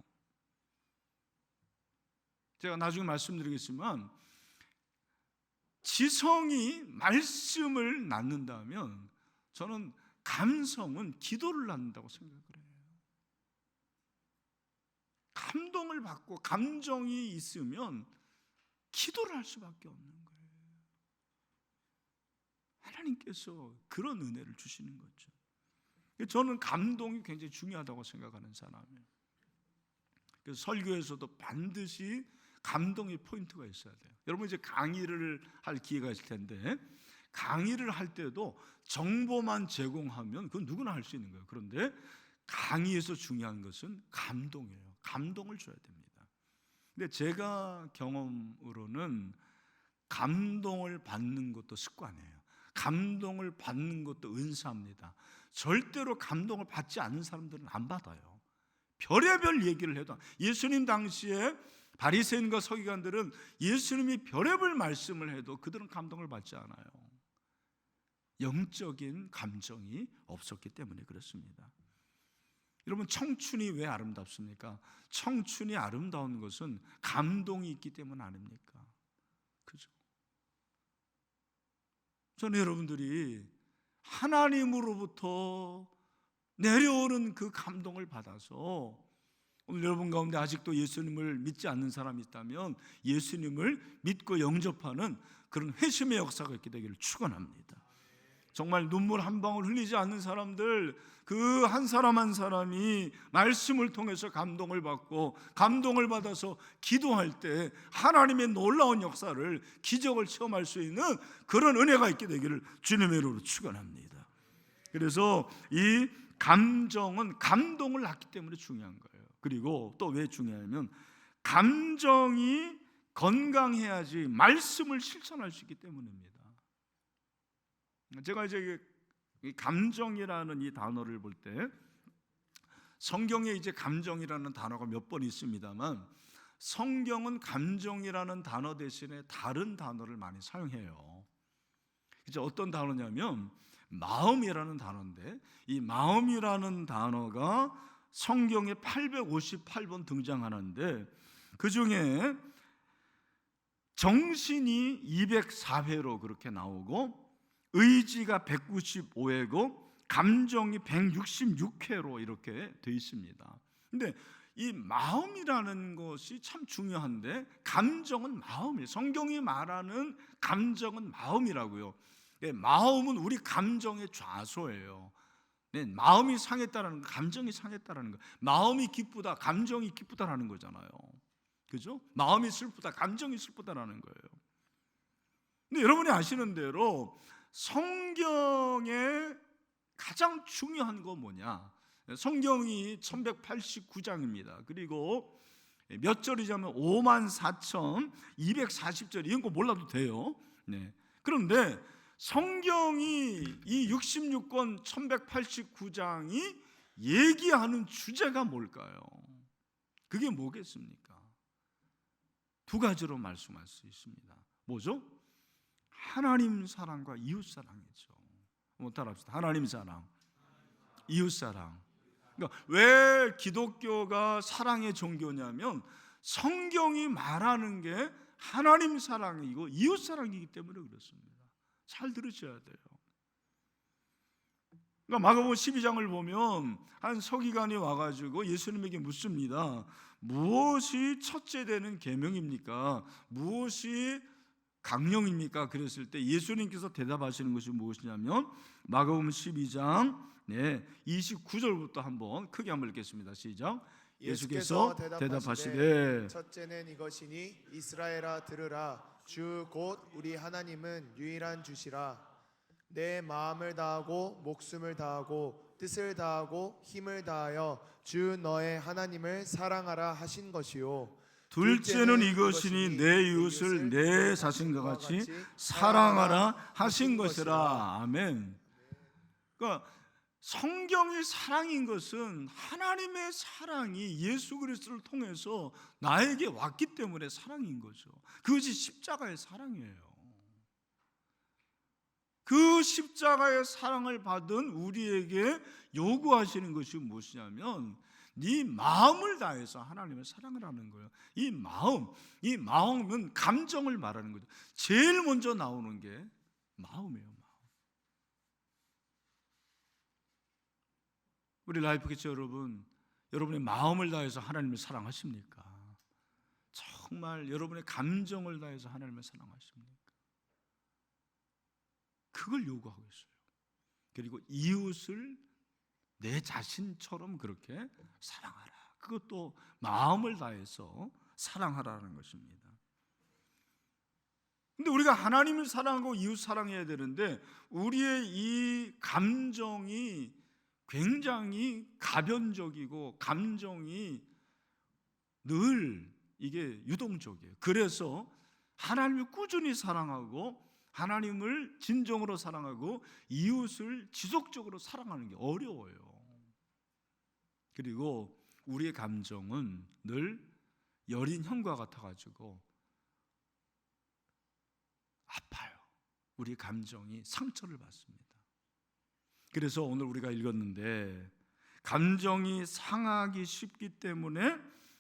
제가 나중에 말씀드리겠지만 지성이 말씀을 낳는다면 저는 감성은 기도를 낳는다고 생각을 해요. 감동을 받고 감정이 있으면 기도를 할 수밖에 없는 거예요. 하나님께서 그런 은혜를 주시는 거죠. 저는 감동이 굉장히 중요하다고 생각하는 사람이에요. 그래서 설교에서도 반드시 감동의 포인트가 있어야 돼요. 여러분 이제 강의를 할 기회가 있을 텐데 강의를 할 때도 정보만 제공하면 그건 누구나 할 수 있는 거예요. 그런데 강의에서 중요한 것은 감동이에요. 감동을 줘야 됩니다. 근데 제가 경험으로는 감동을 받는 것도 습관이에요. 감동을 받는 것도 은사입니다. 절대로 감동을 받지 않는 사람들은 안 받아요. 별의별 얘기를 해도. 예수님 당시에 바리새인과 서기관들은 예수님이 별의별 말씀을 해도 그들은 감동을 받지 않아요. 영적인 감정이 없었기 때문에 그렇습니다. 여러분, 청춘이 왜 아름답습니까? 청춘이 아름다운 것은 감동이 있기 때문 아닙니까? 그죠? 저는 여러분들이 하나님으로부터 내려오는 그 감동을 받아서, 오늘 여러분 가운데 아직도 예수님을 믿지 않는 사람이 있다면 예수님을 믿고 영접하는 그런 회심의 역사가 있게 되기를 축원합니다. 정말 눈물 한 방울 흘리지 않는 사람들, 그 한 사람 한 사람이 말씀을 통해서 감동을 받고 감동을 받아서 기도할 때 하나님의 놀라운 역사를, 기적을 체험할 수 있는 그런 은혜가 있게 되기를 주님의 이름으로 축원합니다. 그래서 이 감정은 감동을 낳기 때문에 중요한 거예요. 그리고 또 왜 중요하냐면 감정이 건강해야지 말씀을 실천할 수 있기 때문입니다. 제가 이제 이 감정이라는 이 단어를 볼 때 성경에 이제 감정이라는 단어가 몇 번 있습니다만 성경은 감정이라는 단어 대신에 다른 단어를 많이 사용해요. 이제 어떤 단어냐면 마음이라는 단어인데, 이 마음이라는 단어가 성경에 858번 등장하는데 그 중에 정신이 204회로 그렇게 나오고 의지가 195회고 감정이 166회로 이렇게 되어 있습니다. 근데 이 마음이라는 것이 참 중요한데, 감정은 마음이에요. 성경이 말하는 감정은 마음이라고요. 마음은 우리 감정의 좌소예요. 마음이 상했다라는 거, 감정이 상했다라는 거. 마음이 기쁘다, 감정이 기쁘다라는 거잖아요. 그죠? 마음이 슬프다, 감정이 슬프다라는 거예요. 근데 여러분이 아시는 대로 성경에 가장 중요한 건 뭐냐? 성경이 1189장입니다. 그리고 몇 절이냐면 54,240절, 이런 거 몰라도 돼요. 네. 그런데 성경이 이 66권 1189장이 얘기하는 주제가 뭘까요? 그게 뭐겠습니까? 두 가지로 말씀할 수 있습니다. 뭐죠? 하나님 사랑과 이웃 사랑이죠. 한번 따라합시다. 하나님 사랑, 이웃 사랑. 그러니까 왜 기독교가 사랑의 종교냐면 성경이 말하는 게 하나님 사랑이고 이웃 사랑이기 때문에 그렇습니다. 잘 들으셔야 돼요. 그러니까 마가복음 12장을 보면 한 서기관이 와가지고 예수님에게 묻습니다. 무엇이 첫째 되는 계명입니까? 무엇이 강령입니까? 그랬을 때 예수님께서 대답하시는 것이 무엇이냐면 마가복음 12장 29절부터 한번 크게 한번 읽겠습니다. 시작. 예수께서 대답하시되 첫째는 이것이니 이스라엘아 들으라. 주 곧 우리 하나님은 유일한 주시라. 내 마음을 다하고 목숨을 다하고 뜻을 다하고 힘을 다하여 주 너의 하나님을 사랑하라 하신 것이요. 둘째는 이것이니 내 이웃을 내 자신과 같이 사랑하라 하신 것이라. 아멘. 그러니까 성경의 사랑인 것은 하나님의 사랑이 예수 그리스도를 통해서 나에게 왔기 때문에 사랑인 거죠. 그것이 십자가의 사랑이에요. 그 십자가의 사랑을 받은 우리에게 요구하시는 것이 무엇이냐면 네 마음을 다해서 하나님을 사랑을 하는 거예요. 이 마음은 감정을 말하는 거죠. 제일 먼저 나오는 게 마음이에요. 우리 라이프 캐치 여러분, 여러분의 마음을 다해서 하나님을 사랑하십니까? 정말 여러분의 감정을 다해서 하나님을 사랑하십니까? 그걸 요구하고 있어요. 그리고 이웃을 내 자신처럼 그렇게 사랑하라. 그것도 마음을 다해서 사랑하라는 것입니다. 근데 우리가 하나님을 사랑하고 이웃 사랑해야 되는데 우리의 이 감정이 굉장히 가변적이고 감정이 늘 이게 유동적이에요. 그래서 하나님을 꾸준히 사랑하고 하나님을 진정으로 사랑하고 이웃을 지속적으로 사랑하는 게 어려워요. 그리고 우리의 감정은 늘 여린 형과 같아가지고 아파요. 우리 감정이 상처를 받습니다. 그래서 오늘 우리가 읽었는데 감정이 상하기 쉽기 때문에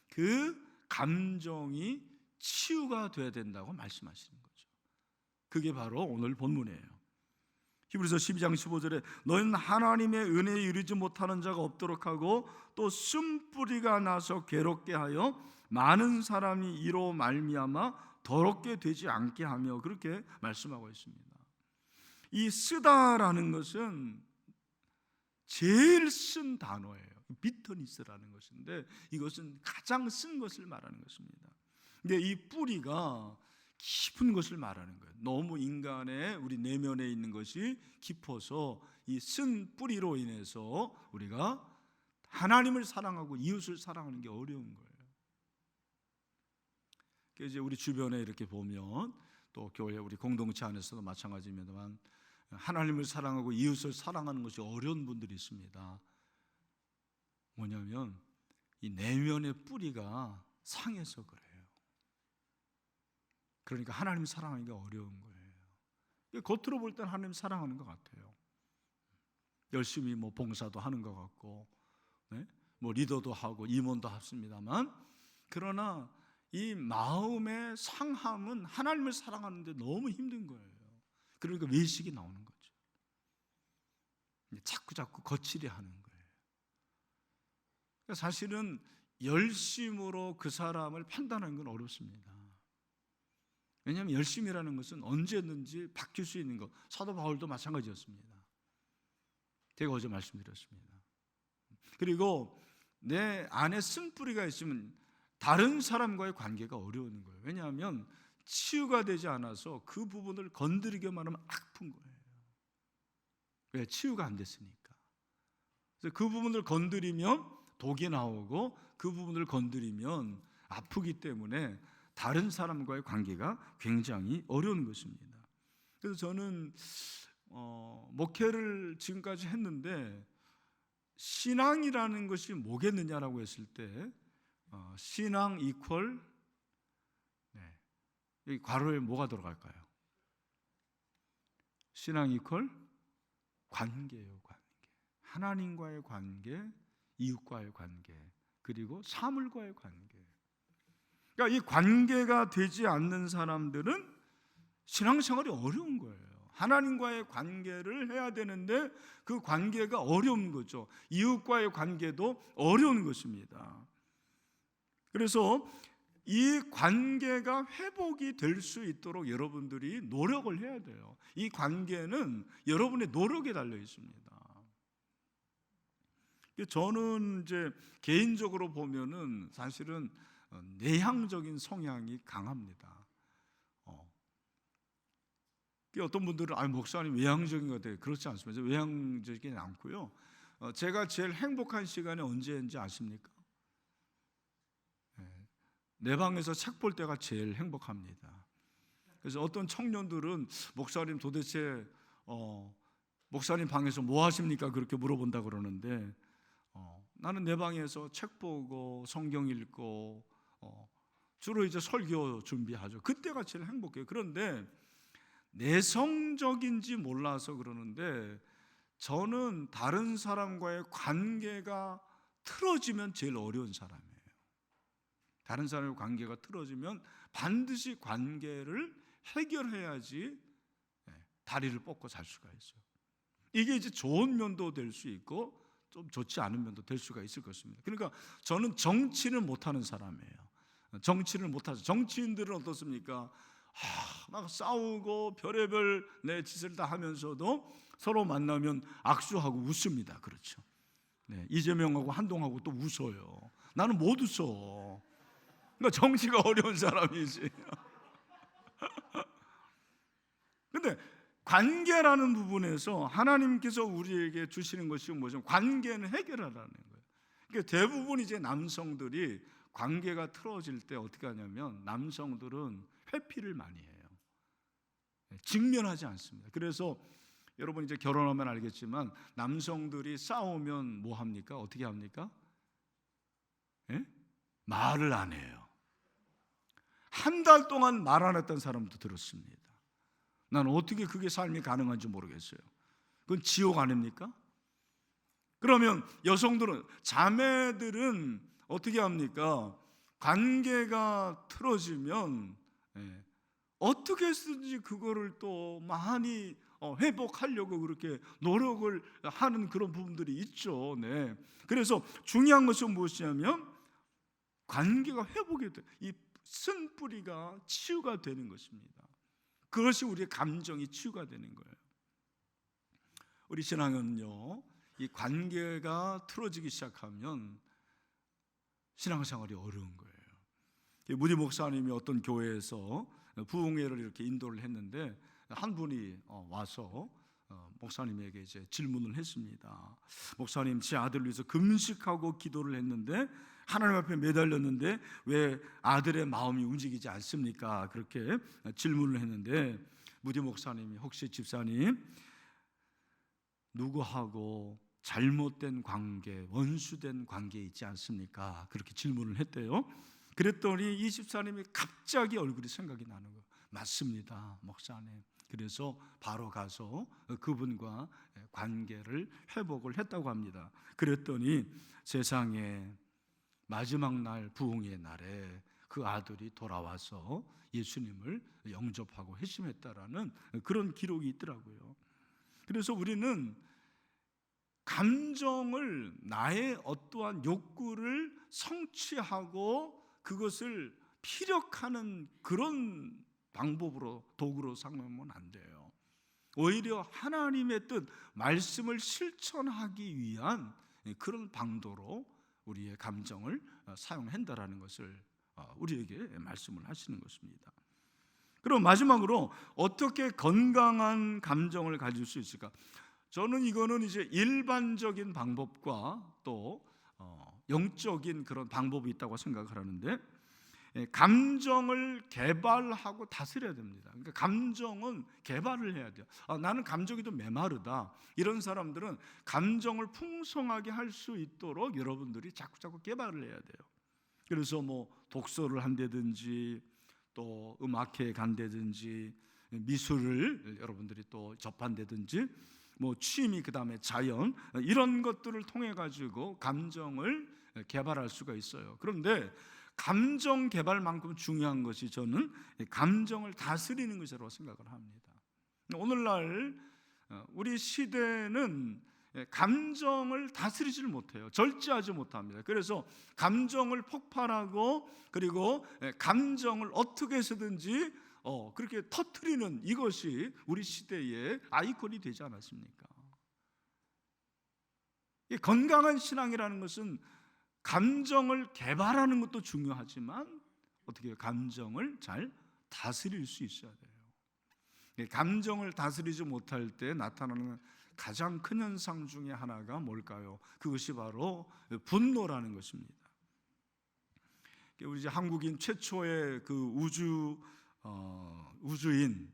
그 감정이 치유가 돼야 된다고 말씀하시는 거죠. 그게 바로 오늘 본문이에요. 히브리서 12장 15절에 너희는 하나님의 은혜에 이르지 못하는 자가 없도록 하고 또 쓴뿌리가 나서 괴롭게 하여 많은 사람이 이로 말미암아 더럽게 되지 않게 하며 그렇게 말씀하고 있습니다. 이 쓰다라는 것은 제일 쓴 단어예요. 비터니스라는 것인데 이것은 가장 쓴 것을 말하는 것입니다. 근데 이 뿌리가 깊은 것을 말하는 거예요. 너무 인간의 우리 내면에 있는 것이 깊어서 이 쓴 뿌리로 인해서 우리가 하나님을 사랑하고 이웃을 사랑하는 게 어려운 거예요. 이제 우리 주변에 이렇게 보면 또 교회 우리 공동체 안에서도 마찬가지입니다만 하나님을 사랑하고 이웃을 사랑하는 것이 어려운 분들이 있습니다. 뭐냐면 이 내면의 뿌리가 상해서 그래요. 그러니까 하나님 사랑하기가 어려운 거예요. 겉으로 볼 때는 하나님 사랑하는 것 같아요. 열심히 뭐 봉사도 하는 것 같고, 네? 뭐 리더도 하고 임원도 합습니다만, 그러나 이 마음의 상함은 하나님을 사랑하는데 너무 힘든 거예요. 그러니까 외식이 나오는 거죠. 자꾸 거칠게 하는 거예요. 그러니까 사실은 열심으로 그 사람을 판단하는 건 어렵습니다. 왜냐하면 열심이라는 것은 언제든지 바뀔 수 있는 것. 사도 바울도 마찬가지였습니다. 제가 어제 말씀드렸습니다. 그리고 내 안에 쓴뿌리가 있으면 다른 사람과의 관계가 어려운 거예요. 왜냐하면 치유가 되지 않아서 그 부분을 건드리기만 하면 아픈 거예요. 왜? 치유가 안 됐으니까. 그래서 그 부분을 건드리면 독이 나오고 그 부분을 건드리면 아프기 때문에 다른 사람과의 관계가 굉장히 어려운 것입니다. 그래서 저는 목회를 지금까지 했는데 신앙이라는 것이 뭐겠느냐라고 했을 때 신앙 이퀄 여기 괄호에 뭐가 들어갈까요? 신앙 이퀄 관계예요. 관계. 하나님과의 관계, 이웃과의 관계, 그리고 사물과의 관계. 그러니까 이 관계가 되지 않는 사람들은 신앙생활이 어려운 거예요. 하나님과의 관계를 해야 되는데 그 관계가 어려운 거죠. 이웃과의 관계도 어려운 것입니다. 그래서 이 관계가 회복이 될 수 있도록 여러분들이 노력을 해야 돼요. 이 관계는 여러분의 노력에 달려 있습니다. 저는 이제 개인적으로 보면은 사실은 내향적인 성향이 강합니다. 어떤 분들은 목사님 외향적인 것 같아요. 그렇지 않습니다. 외향적이지 않고요. 제가 제일 행복한 시간이 언제인지 아십니까? 내 방에서 책 볼 때가 제일 행복합니다. 그래서 어떤 청년들은 목사님 도대체 목사님 방에서 뭐 하십니까? 그렇게 물어본다 그러는데 나는 내 방에서 책 보고 성경 읽고 주로 이제 설교 준비하죠. 그때가 제일 행복해요. 그런데 내성적인지 몰라서 그러는데 저는 다른 사람과의 관계가 틀어지면 제일 어려운 사람이에요. 다른 사람의 관계가 틀어지면 반드시 관계를 해결해야지 다리를 뻗고 살 수가 있어요. 이게 이제 좋은 면도 될 수 있고 좀 좋지 않은 면도 될 수가 있을 것입니다. 그러니까 저는 정치를 못하는 사람이에요. 정치를 못하죠. 정치인들은 어떻습니까? 막 싸우고 별의별 내 짓을 다 하면서도 서로 만나면 악수하고 웃습니다. 그렇죠. 네, 이재명하고 한동하고 또 웃어요. 나는 못 웃어. 그러니까 정치가 어려운 사람이지. 근데 관계라는 부분에서 하나님께서 우리에게 주시는 것이 뭐죠? 관계는 해결하라는 거예요. 그러니까 대부분 이제 남성들이 관계가 틀어질 때 어떻게 하냐면 남성들은 회피를 많이 해요. 직면하지 않습니다. 그래서 여러분 이제 결혼하면 알겠지만 남성들이 싸우면 뭐 합니까? 어떻게 합니까? 말을 안 해요. 한 달 동안 말 안 했던 사람도 들었습니다. 나는 어떻게 그게 삶이 가능한지 모르겠어요. 그건 지옥 아닙니까? 그러면 여성들은, 자매들은 어떻게 합니까? 관계가 틀어지면 어떻게 해서든지 그거를 또 많이 회복하려고 그렇게 노력을 하는 그런 부분들이 있죠. 네. 그래서 중요한 것은 무엇이냐면 관계가 회복이 돼, 이 쓴뿌리가 치유가 되는 것입니다. 그것이 우리의 감정이 치유가 되는 거예요. 우리 신앙은요, 이 관계가 틀어지기 시작하면 신앙생활이 어려운 거예요. 무디 목사님이 어떤 교회에서 부흥회를 이렇게 인도를 했는데 한 분이 와서 목사님에게 이제 질문을 했습니다. 목사님, 제 아들을 위해서 금식하고 기도를 했는데 하나님 앞에 매달렸는데 왜 아들의 마음이 움직이지 않습니까? 그렇게 질문을 했는데 무디 목사님이, 혹시 집사님 누구하고 잘못된 관계, 원수된 관계에 있지 않습니까? 그렇게 질문을 했대요. 그랬더니 이 집사님이 갑자기 얼굴이 생각이 나는 거예요. 맞습니다, 목사님. 그래서 바로 가서 그분과 관계를 회복을 했다고 합니다. 그랬더니 세상에 마지막 날, 부흥의 날에 그 아들이 돌아와서 예수님을 영접하고 회심했다라는 그런 기록이 있더라고요. 그래서 우리는 감정을, 나의 어떠한 욕구를 성취하고 그것을 피력하는 그런 방법으로, 도구로 삼으면 안 돼요. 오히려 하나님의 뜻, 말씀을 실천하기 위한 그런 방도로 우리의 감정을 사용한다라는 것을 우리에게 말씀을 하시는 것입니다. 그럼 마지막으로 어떻게 건강한 감정을 가질 수 있을까? 저는 이거는 이제 일반적인 방법과 또 영적인 그런 방법이 있다고 생각을 하는데, 감정을 개발하고 다스려야 됩니다. 그러니까 감정은 개발을 해야 돼요. 나는 감정이 좀 메마르다, 이런 사람들은 감정을 풍성하게 할 수 있도록 여러분들이 자꾸 개발을 해야 돼요. 그래서 뭐 독서를 한다든지, 또 음악회에 간다든지, 미술을 여러분들이 또 접한다든지, 뭐 취미, 그 다음에 자연, 이런 것들을 통해 가지고 감정을 개발할 수가 있어요. 그런데 감정 개발만큼 중요한 것이, 저는 감정을 다스리는 것이라고 생각을 합니다. 오늘날 우리 시대는 감정을 다스리지를 못해요. 절제하지 못합니다. 그래서 감정을 폭발하고, 그리고 감정을 어떻게 해서든지 그렇게 터뜨리는, 이것이 우리 시대의 아이콘이 되지 않았습니까? 건강한 신앙이라는 것은 감정을 개발하는 것도 중요하지만 어떻게 감정을 잘 다스릴 수 있어야 돼요. 감정을 다스리지 못할 때 나타나는 가장 큰 현상 중에 하나가 뭘까요? 그것이 바로 분노라는 것입니다. 우리 이제 한국인 최초의 그 우주인,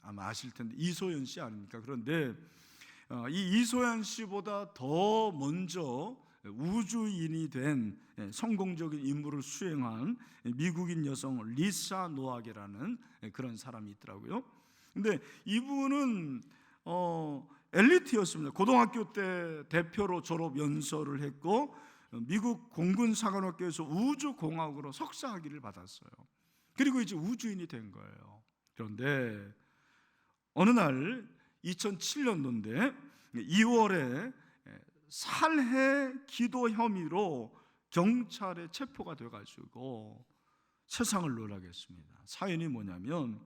아마 아실 텐데 이소연 씨 아닙니까? 그런데 이 이소연 씨보다 더 먼저 우주인이 된 성공적인 임무를 수행한 미국인 여성 리사 노아게라는 그런 사람이 있더라고요. 근데 이분은 엘리트였습니다. 고등학교 때 대표로 졸업 연설을 했고, 미국 공군사관학교에서 우주공학으로 석사학위를 받았어요. 그리고 이제 우주인이 된 거예요. 그런데 어느 날 2007년도인데 2월에 살해 기도 혐의로 경찰에 체포가 돼가지고 세상을 놀라게 했습니다. 사연이 뭐냐면,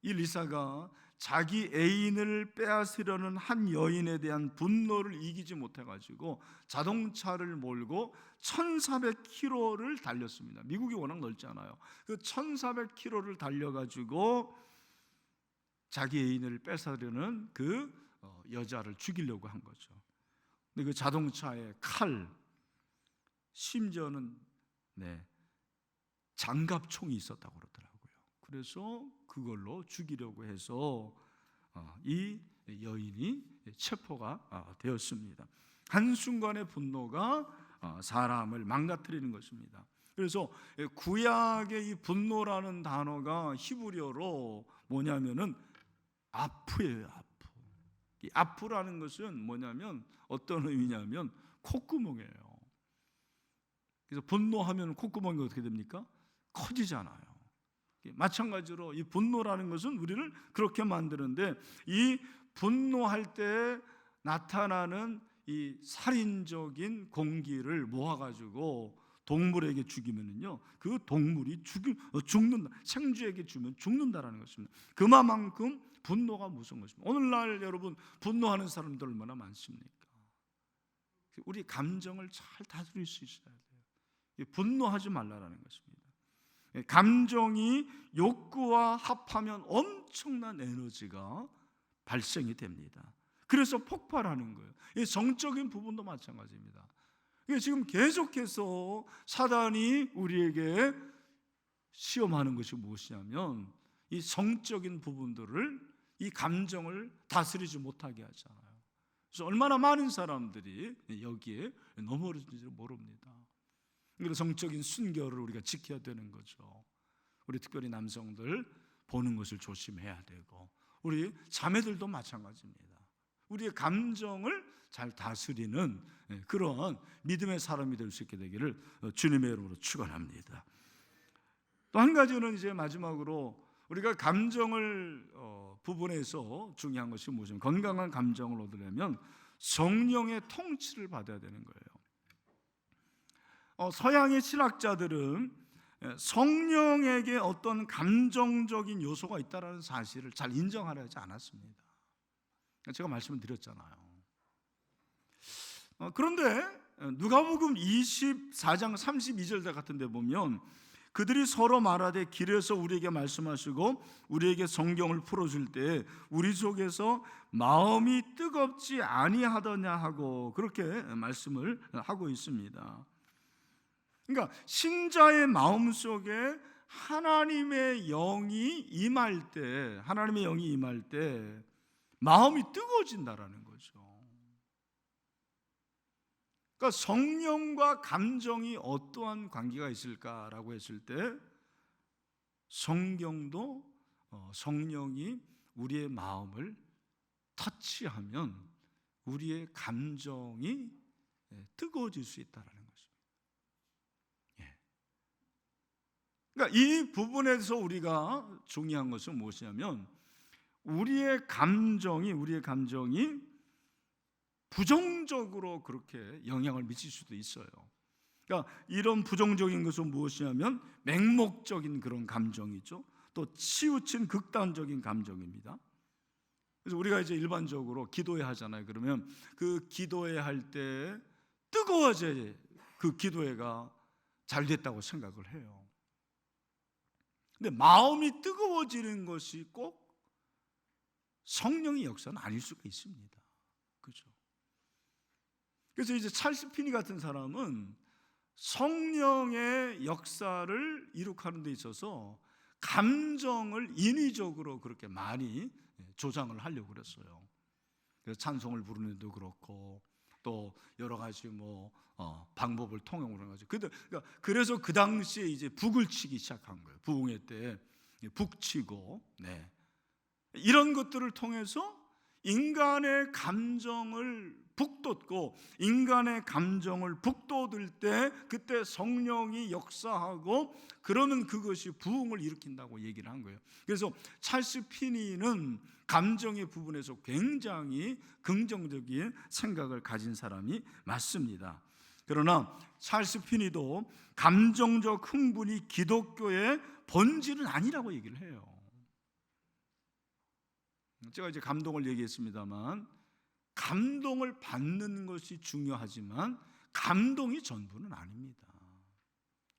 이 리사가 자기 애인을 빼앗으려는 한 여인에 대한 분노를 이기지 못해가지고 자동차를 몰고 1400km를 달렸습니다. 미국이 워낙 넓잖아요. 그 1400km를 달려가지고 자기 애인을 뺏으려는 그 여자를 죽이려고 한 거죠. 근데 그 자동차에 칼, 심지어는 장갑총이 있었다고 그러더라고요. 그래서 그걸로 죽이려고 해서 이 여인이 체포가 되었습니다. 한순간의 분노가 사람을 망가뜨리는 것입니다. 그래서 구약의 이 분노라는 단어가 히브리어로 뭐냐면은 아프예요, 아프. 이 아프라는 것은 뭐냐면 어떤 의미냐면 콧구멍이에요. 그래서 분노하면 콧구멍이 어떻게 됩니까? 커지잖아요. 마찬가지로 이 분노라는 것은 우리를 그렇게 만드는데, 이 분노할 때 나타나는 이 살인적인 공기를 모아가지고 동물에게 죽이면은요, 그 동물이 죽는다. 생쥐에게 주면 죽는다라는 것입니다. 그만큼 분노가 무서운 것입니다. 오늘날 여러분 분노하는 사람들 얼마나 많습니까? 우리 감정을 잘 다스릴 수 있어야 돼요. 분노하지 말라라는 것입니다. 감정이 욕구와 합하면 엄청난 에너지가 발생이 됩니다. 그래서 폭발하는 거예요. 이 정적인 부분도 마찬가지입니다. 지금 계속해서 사단이 우리에게 시험하는 것이 무엇이냐면 이 성적인 부분들을, 이 감정을 다스리지 못하게 하잖아요. 그래서 얼마나 많은 사람들이 여기에 넘어지는지 모릅니다. 그래서 성적인 순결을 우리가 지켜야 되는 거죠. 우리 특별히 남성들 보는 것을 조심해야 되고, 우리 자매들도 마찬가지입니다. 우리의 감정을 잘 다스리는 그런 믿음의 사람이 될 수 있게 되기를 주님의 이름으로 축원합니다. 또 한 가지는 이제 마지막으로 우리가 감정을 부분에서 중요한 것이 무엇이냐면, 건강한 감정을 얻으려면 성령의 통치를 받아야 되는 거예요. 서양의 신학자들은 성령에게 어떤 감정적인 요소가 있다는 사실을 잘 인정하려 하지 않았습니다. 제가 말씀을 드렸잖아요. 그런데 누가복음 24장 32절 같은 데 보면, 그들이 서로 말하되 길에서 우리에게 말씀하시고 우리에게 성경을 풀어줄 때 우리 속에서 마음이 뜨겁지 아니하더냐 하고 그렇게 말씀을 하고 있습니다. 그러니까 신자의 마음속에 하나님의 영이 임할 때, 마음이 뜨거워진다라는 거죠. 그러니까 성령과 감정이 어떠한 관계가 있을까라고 했을 때, 성경도 성령이 우리의 마음을 터치하면 우리의 감정이 뜨거워질 수 있다라는 것입니다. 그러니까 이 부분에서 우리가 중요한 것은 무엇이냐면, 우리의 감정이 부정적으로 그렇게 영향을 미칠 수도 있어요. 그러니까 이런 부정적인 것은 무엇이냐면 맹목적인 그런 감정이죠. 또 치우친 극단적인 감정입니다. 그래서 우리가 이제 일반적으로 기도회 하잖아요. 그러면 그 기도회 할 때 뜨거워져야 그 기도회가 잘 됐다고 생각을 해요. 근데 마음이 뜨거워지는 것이 꼭 성령의 역사는 아닐 수가 있습니다. 그렇죠? 그래서 이제 찰스 피니 같은 사람은 성령의 역사를 이룩하는 데 있어서 감정을 인위적으로 그렇게 많이 조장을 하려고 그랬어요. 그래서 찬송을 부르는데도 그렇고 또 여러 가지 방법을 통용을 해가지고, 그래서 그 당시에 이제 북을 치기 시작한 거예요. 부흥회 때 북치고, 이런 것들을 통해서 인간의 감정을 북돋고, 인간의 감정을 북돋을 때 그때 성령이 역사하고, 그러면 그것이 부흥을 일으킨다고 얘기를 한 거예요. 그래서 찰스 피니는 감정의 부분에서 굉장히 긍정적인 생각을 가진 사람이 맞습니다. 그러나 찰스 피니도 감정적 흥분이 기독교의 본질은 아니라고 얘기를 해요. 제가 이제 감동을 얘기했습니다만, 감동을 받는 것이 중요하지만 감동이 전부는 아닙니다.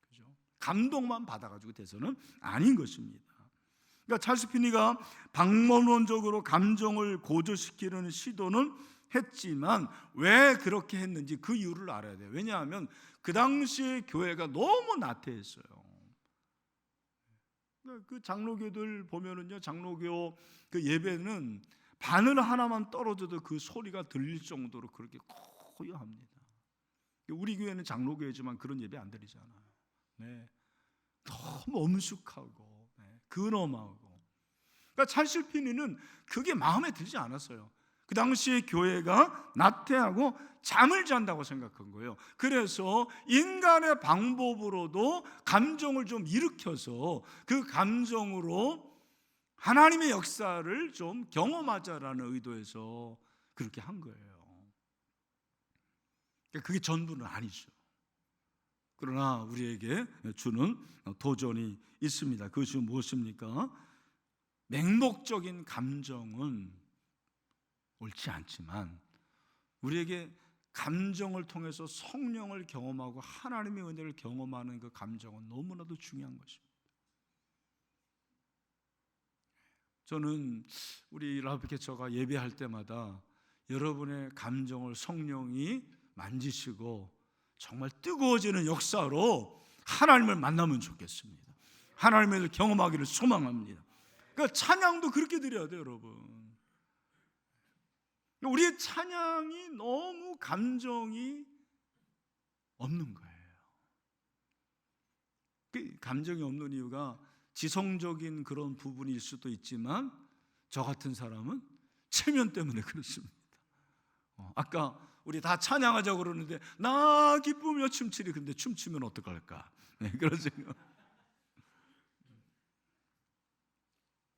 그죠? 감동만 받아가지고 돼서는 아닌 것입니다. 그러니까 찰스 피니가 방법론적으로 감정을 고조시키는 시도는 했지만 왜 그렇게 했는지 그 이유를 알아야 돼요. 왜냐하면 그 당시에 교회가 너무 나태했어요. 그 장로교들 보면은요, 장로교 그 예배는 바늘 하나만 떨어져도 그 소리가 들릴 정도로 그렇게 고요합니다. 우리 교회는 장로교회지만 그런 예배 안 드리잖아요. 너무 엄숙하고 근엄하고. 그러니까 찰스 피니는 그게 마음에 들지 않았어요. 그 당시에 교회가 나태하고 잠을 잔다고 생각한 거예요. 그래서 인간의 방법으로도 감정을 좀 일으켜서 그 감정으로 하나님의 역사를 좀 경험하자라는 의도에서 그렇게 한 거예요. 그게 전부는 아니죠. 그러나 우리에게 주는 도전이 있습니다. 그것이 무엇입니까? 맹목적인 감정은 옳지 않지만 우리에게 감정을 통해서 성령을 경험하고 하나님의 은혜를 경험하는 그 감정은 너무나도 중요한 것입니다. 저는 우리 라브캐처가 예배할 때마다 여러분의 감정을 성령이 만지시고 정말 뜨거워지는 역사로 하나님을 만나면 좋겠습니다. 하나님을 경험하기를 소망합니다. 그러니까 찬양도 그렇게 드려야 돼요, 여러분. 우리의 찬양이 너무 감정이 없는 거예요. 그 감정이 없는 이유가 지성적인 그런 부분일 수도 있지만 저 같은 사람은 체면 때문에 그렇습니다. 아까 우리 다 찬양하자고 그러는데 나 기쁘며 춤추리, 근데 춤추면 어떡할까? 네, 그러죠.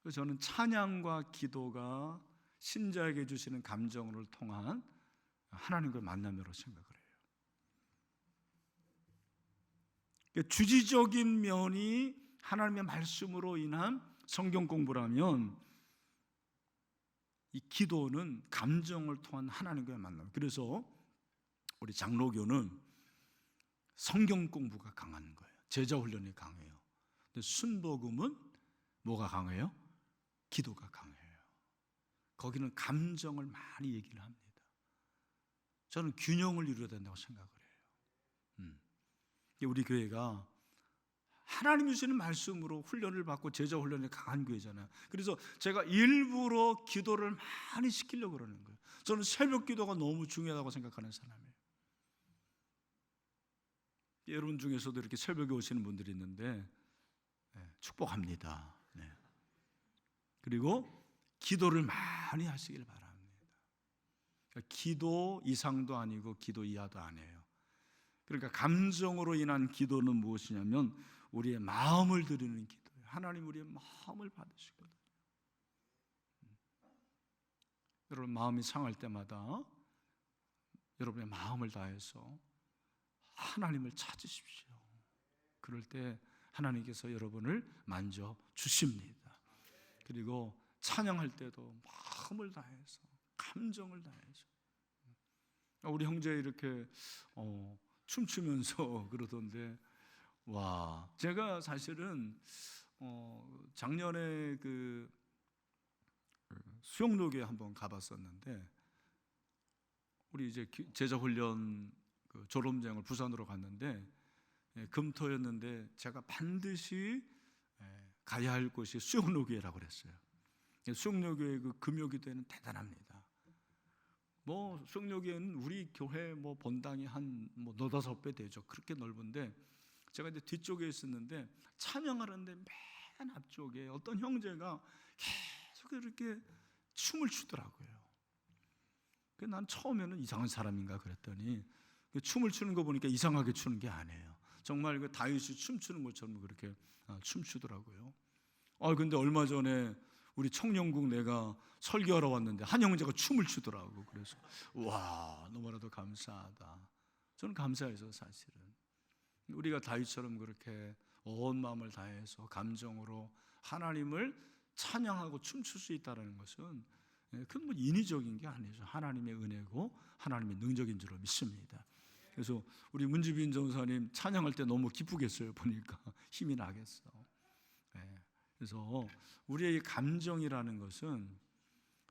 그래서 저는 찬양과 기도가 신자에게 주시는 감정을 통한 하나님과 만남으로 생각을 해요. 주지적인 면이 하나님의 말씀으로 인한 성경 공부라면 이 기도는 감정을 통한 하나님과의 만남. 그래서 우리 장로교는 성경 공부가 강한 거예요. 제자 훈련이 강해요. 근데 순복음은 뭐가 강해요? 기도가 강해요. 거기는 감정을 많이 얘기를 합니다. 저는 균형을 이루어야 된다고 생각을 해요. 우리 교회가 하나님이 주시는 말씀으로 훈련을 받고 제자 훈련이 강한 교회잖아요. 그래서 제가 일부러 기도를 많이 시키려고 그러는 거예요. 저는 새벽 기도가 너무 중요하다고 생각하는 사람이에요. 여러분 중에서도 이렇게 새벽에 오시는 분들이 있는데 축복합니다. 네. 그리고 기도를 많이 하시길 바랍니다. 그러니까 기도 이상도 아니고 기도 이하도 아니에요. 그러니까 감정으로 인한 기도는 무엇이냐면 우리의 마음을 드리는 기도예요. 하나님 우리의 마음을 받으시거든요. 여러분 마음이 상할 때마다 여러분의 마음을 다해서 하나님을 찾으십시오. 그럴 때 하나님께서 여러분을 만져 주십니다. 그리고 찬양할 때도 마음을 다해서 감정을 다해서 우리 형제 이렇게 춤추면서 그러던데 와, 제가 사실은 작년에 그 수영록에 한번 가봤었는데 우리 이제 제자 훈련 그 졸업여행을 부산으로 갔는데 금토였는데 제가 반드시 가야 할 곳이 수영록이라고 그랬어요. 수영록교회 그 금요기도회는 대단합니다. 뭐 수영록교회는 우리 교회 뭐 본당이 한 뭐 4-5배 되죠. 그렇게 넓은데 제가 이제 뒤쪽에 있었는데 찬양하는데 맨 앞쪽에 어떤 형제가 계속 이렇게 춤을 추더라고요. 그래서 난 처음에는 이상한 사람인가 그랬더니 춤을 추는 거 보니까 이상하게 추는 게 아니에요. 정말 그 다윗이 춤추는 것처럼 그렇게 춤추더라고요. 근데 얼마 전에 우리 청년국 내가 설교하러 왔는데 한 형제가 춤을 추더라고. 그래서 와, 너무나도 감사하다. 저는 감사해서 사실은 우리가 다윗처럼 그렇게 온 마음을 다해서 감정으로 하나님을 찬양하고 춤출 수 있다는 것은 그건 뭐 인위적인 게 아니죠. 하나님의 은혜고 하나님의 능력인 줄로 믿습니다. 그래서 우리 문지빈 전사님 찬양할 때 너무 기쁘겠어요. 보니까 힘이 나겠어. 그래서 우리의 감정이라는 것은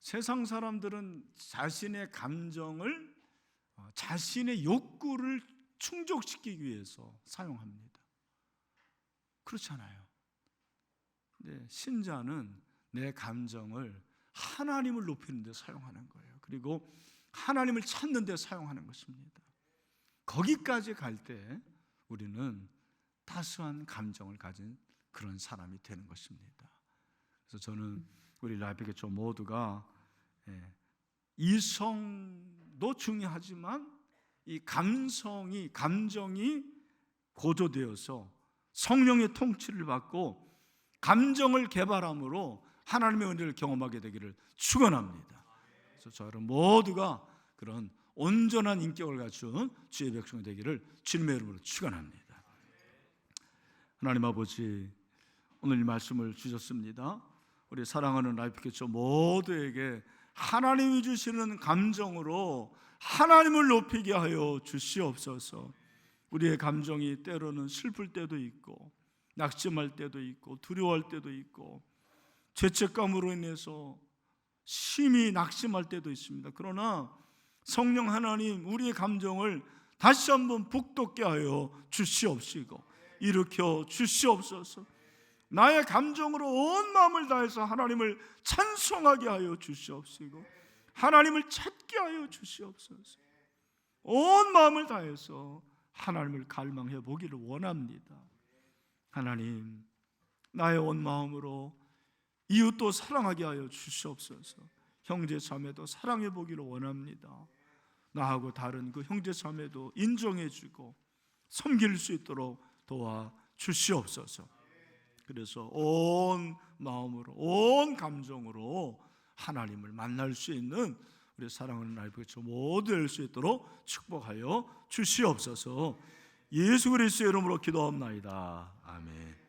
세상 사람들은 자신의 감정을 자신의 욕구를 충족시키기 위해서 사용합니다. 그렇잖아요. 근데 신자는 내 감정을 하나님을 높이는 데 사용하는 거예요. 그리고 하나님을 찾는 데 사용하는 것입니다. 거기까지 갈 때 우리는 따스한 감정을 가진 그런 사람이 되는 것입니다. 그래서 저는 우리 라이브캐쳐 모두가 이성도 중요하지만 이 감정이 고조되어서 성령의 통치를 받고 감정을 개발함으로 하나님의 은혜를 경험하게 되기를 축원합니다. 그래서 저희는 모두가 그런 온전한 인격을 갖춘 주의 백성이 되기를 주님의 이름으로 축원합니다. 하나님 아버지, 오늘 이 말씀을 주셨습니다. 우리 사랑하는 라이프캐쳐 모두에게 하나님이 주시는 감정으로 하나님을 높이게 하여 주시옵소서. 우리의 감정이 때로는 슬플 때도 있고 낙심할 때도 있고 두려워할 때도 있고 죄책감으로 인해서 심히 낙심할 때도 있습니다. 그러나 성령 하나님, 우리의 감정을 다시 한번 북돋게 하여 주시옵시고 일으켜 주시옵소서. 나의 감정으로 온 마음을 다해서 하나님을 찬송하게 하여 주시옵시고 하나님을 찾게 하여 주시옵소서. 온 마음을 다해서 하나님을 갈망해 보기를 원합니다. 하나님, 나의 온 마음으로 이웃도 사랑하게 하여 주시옵소서. 형제 자매도 사랑해 보기를 원합니다. 나하고 다른 그 형제 자매도 인정해 주고 섬길 수 있도록 도와 주시옵소서. 그래서 온 마음으로 온 감정으로 하나님을 만날 수 있는 우리 사랑하는 라이프캐쳐 모두 될 수 있도록 축복하여 주시옵소서. 예수 그리스도의 이름으로 기도합나이다. 아멘.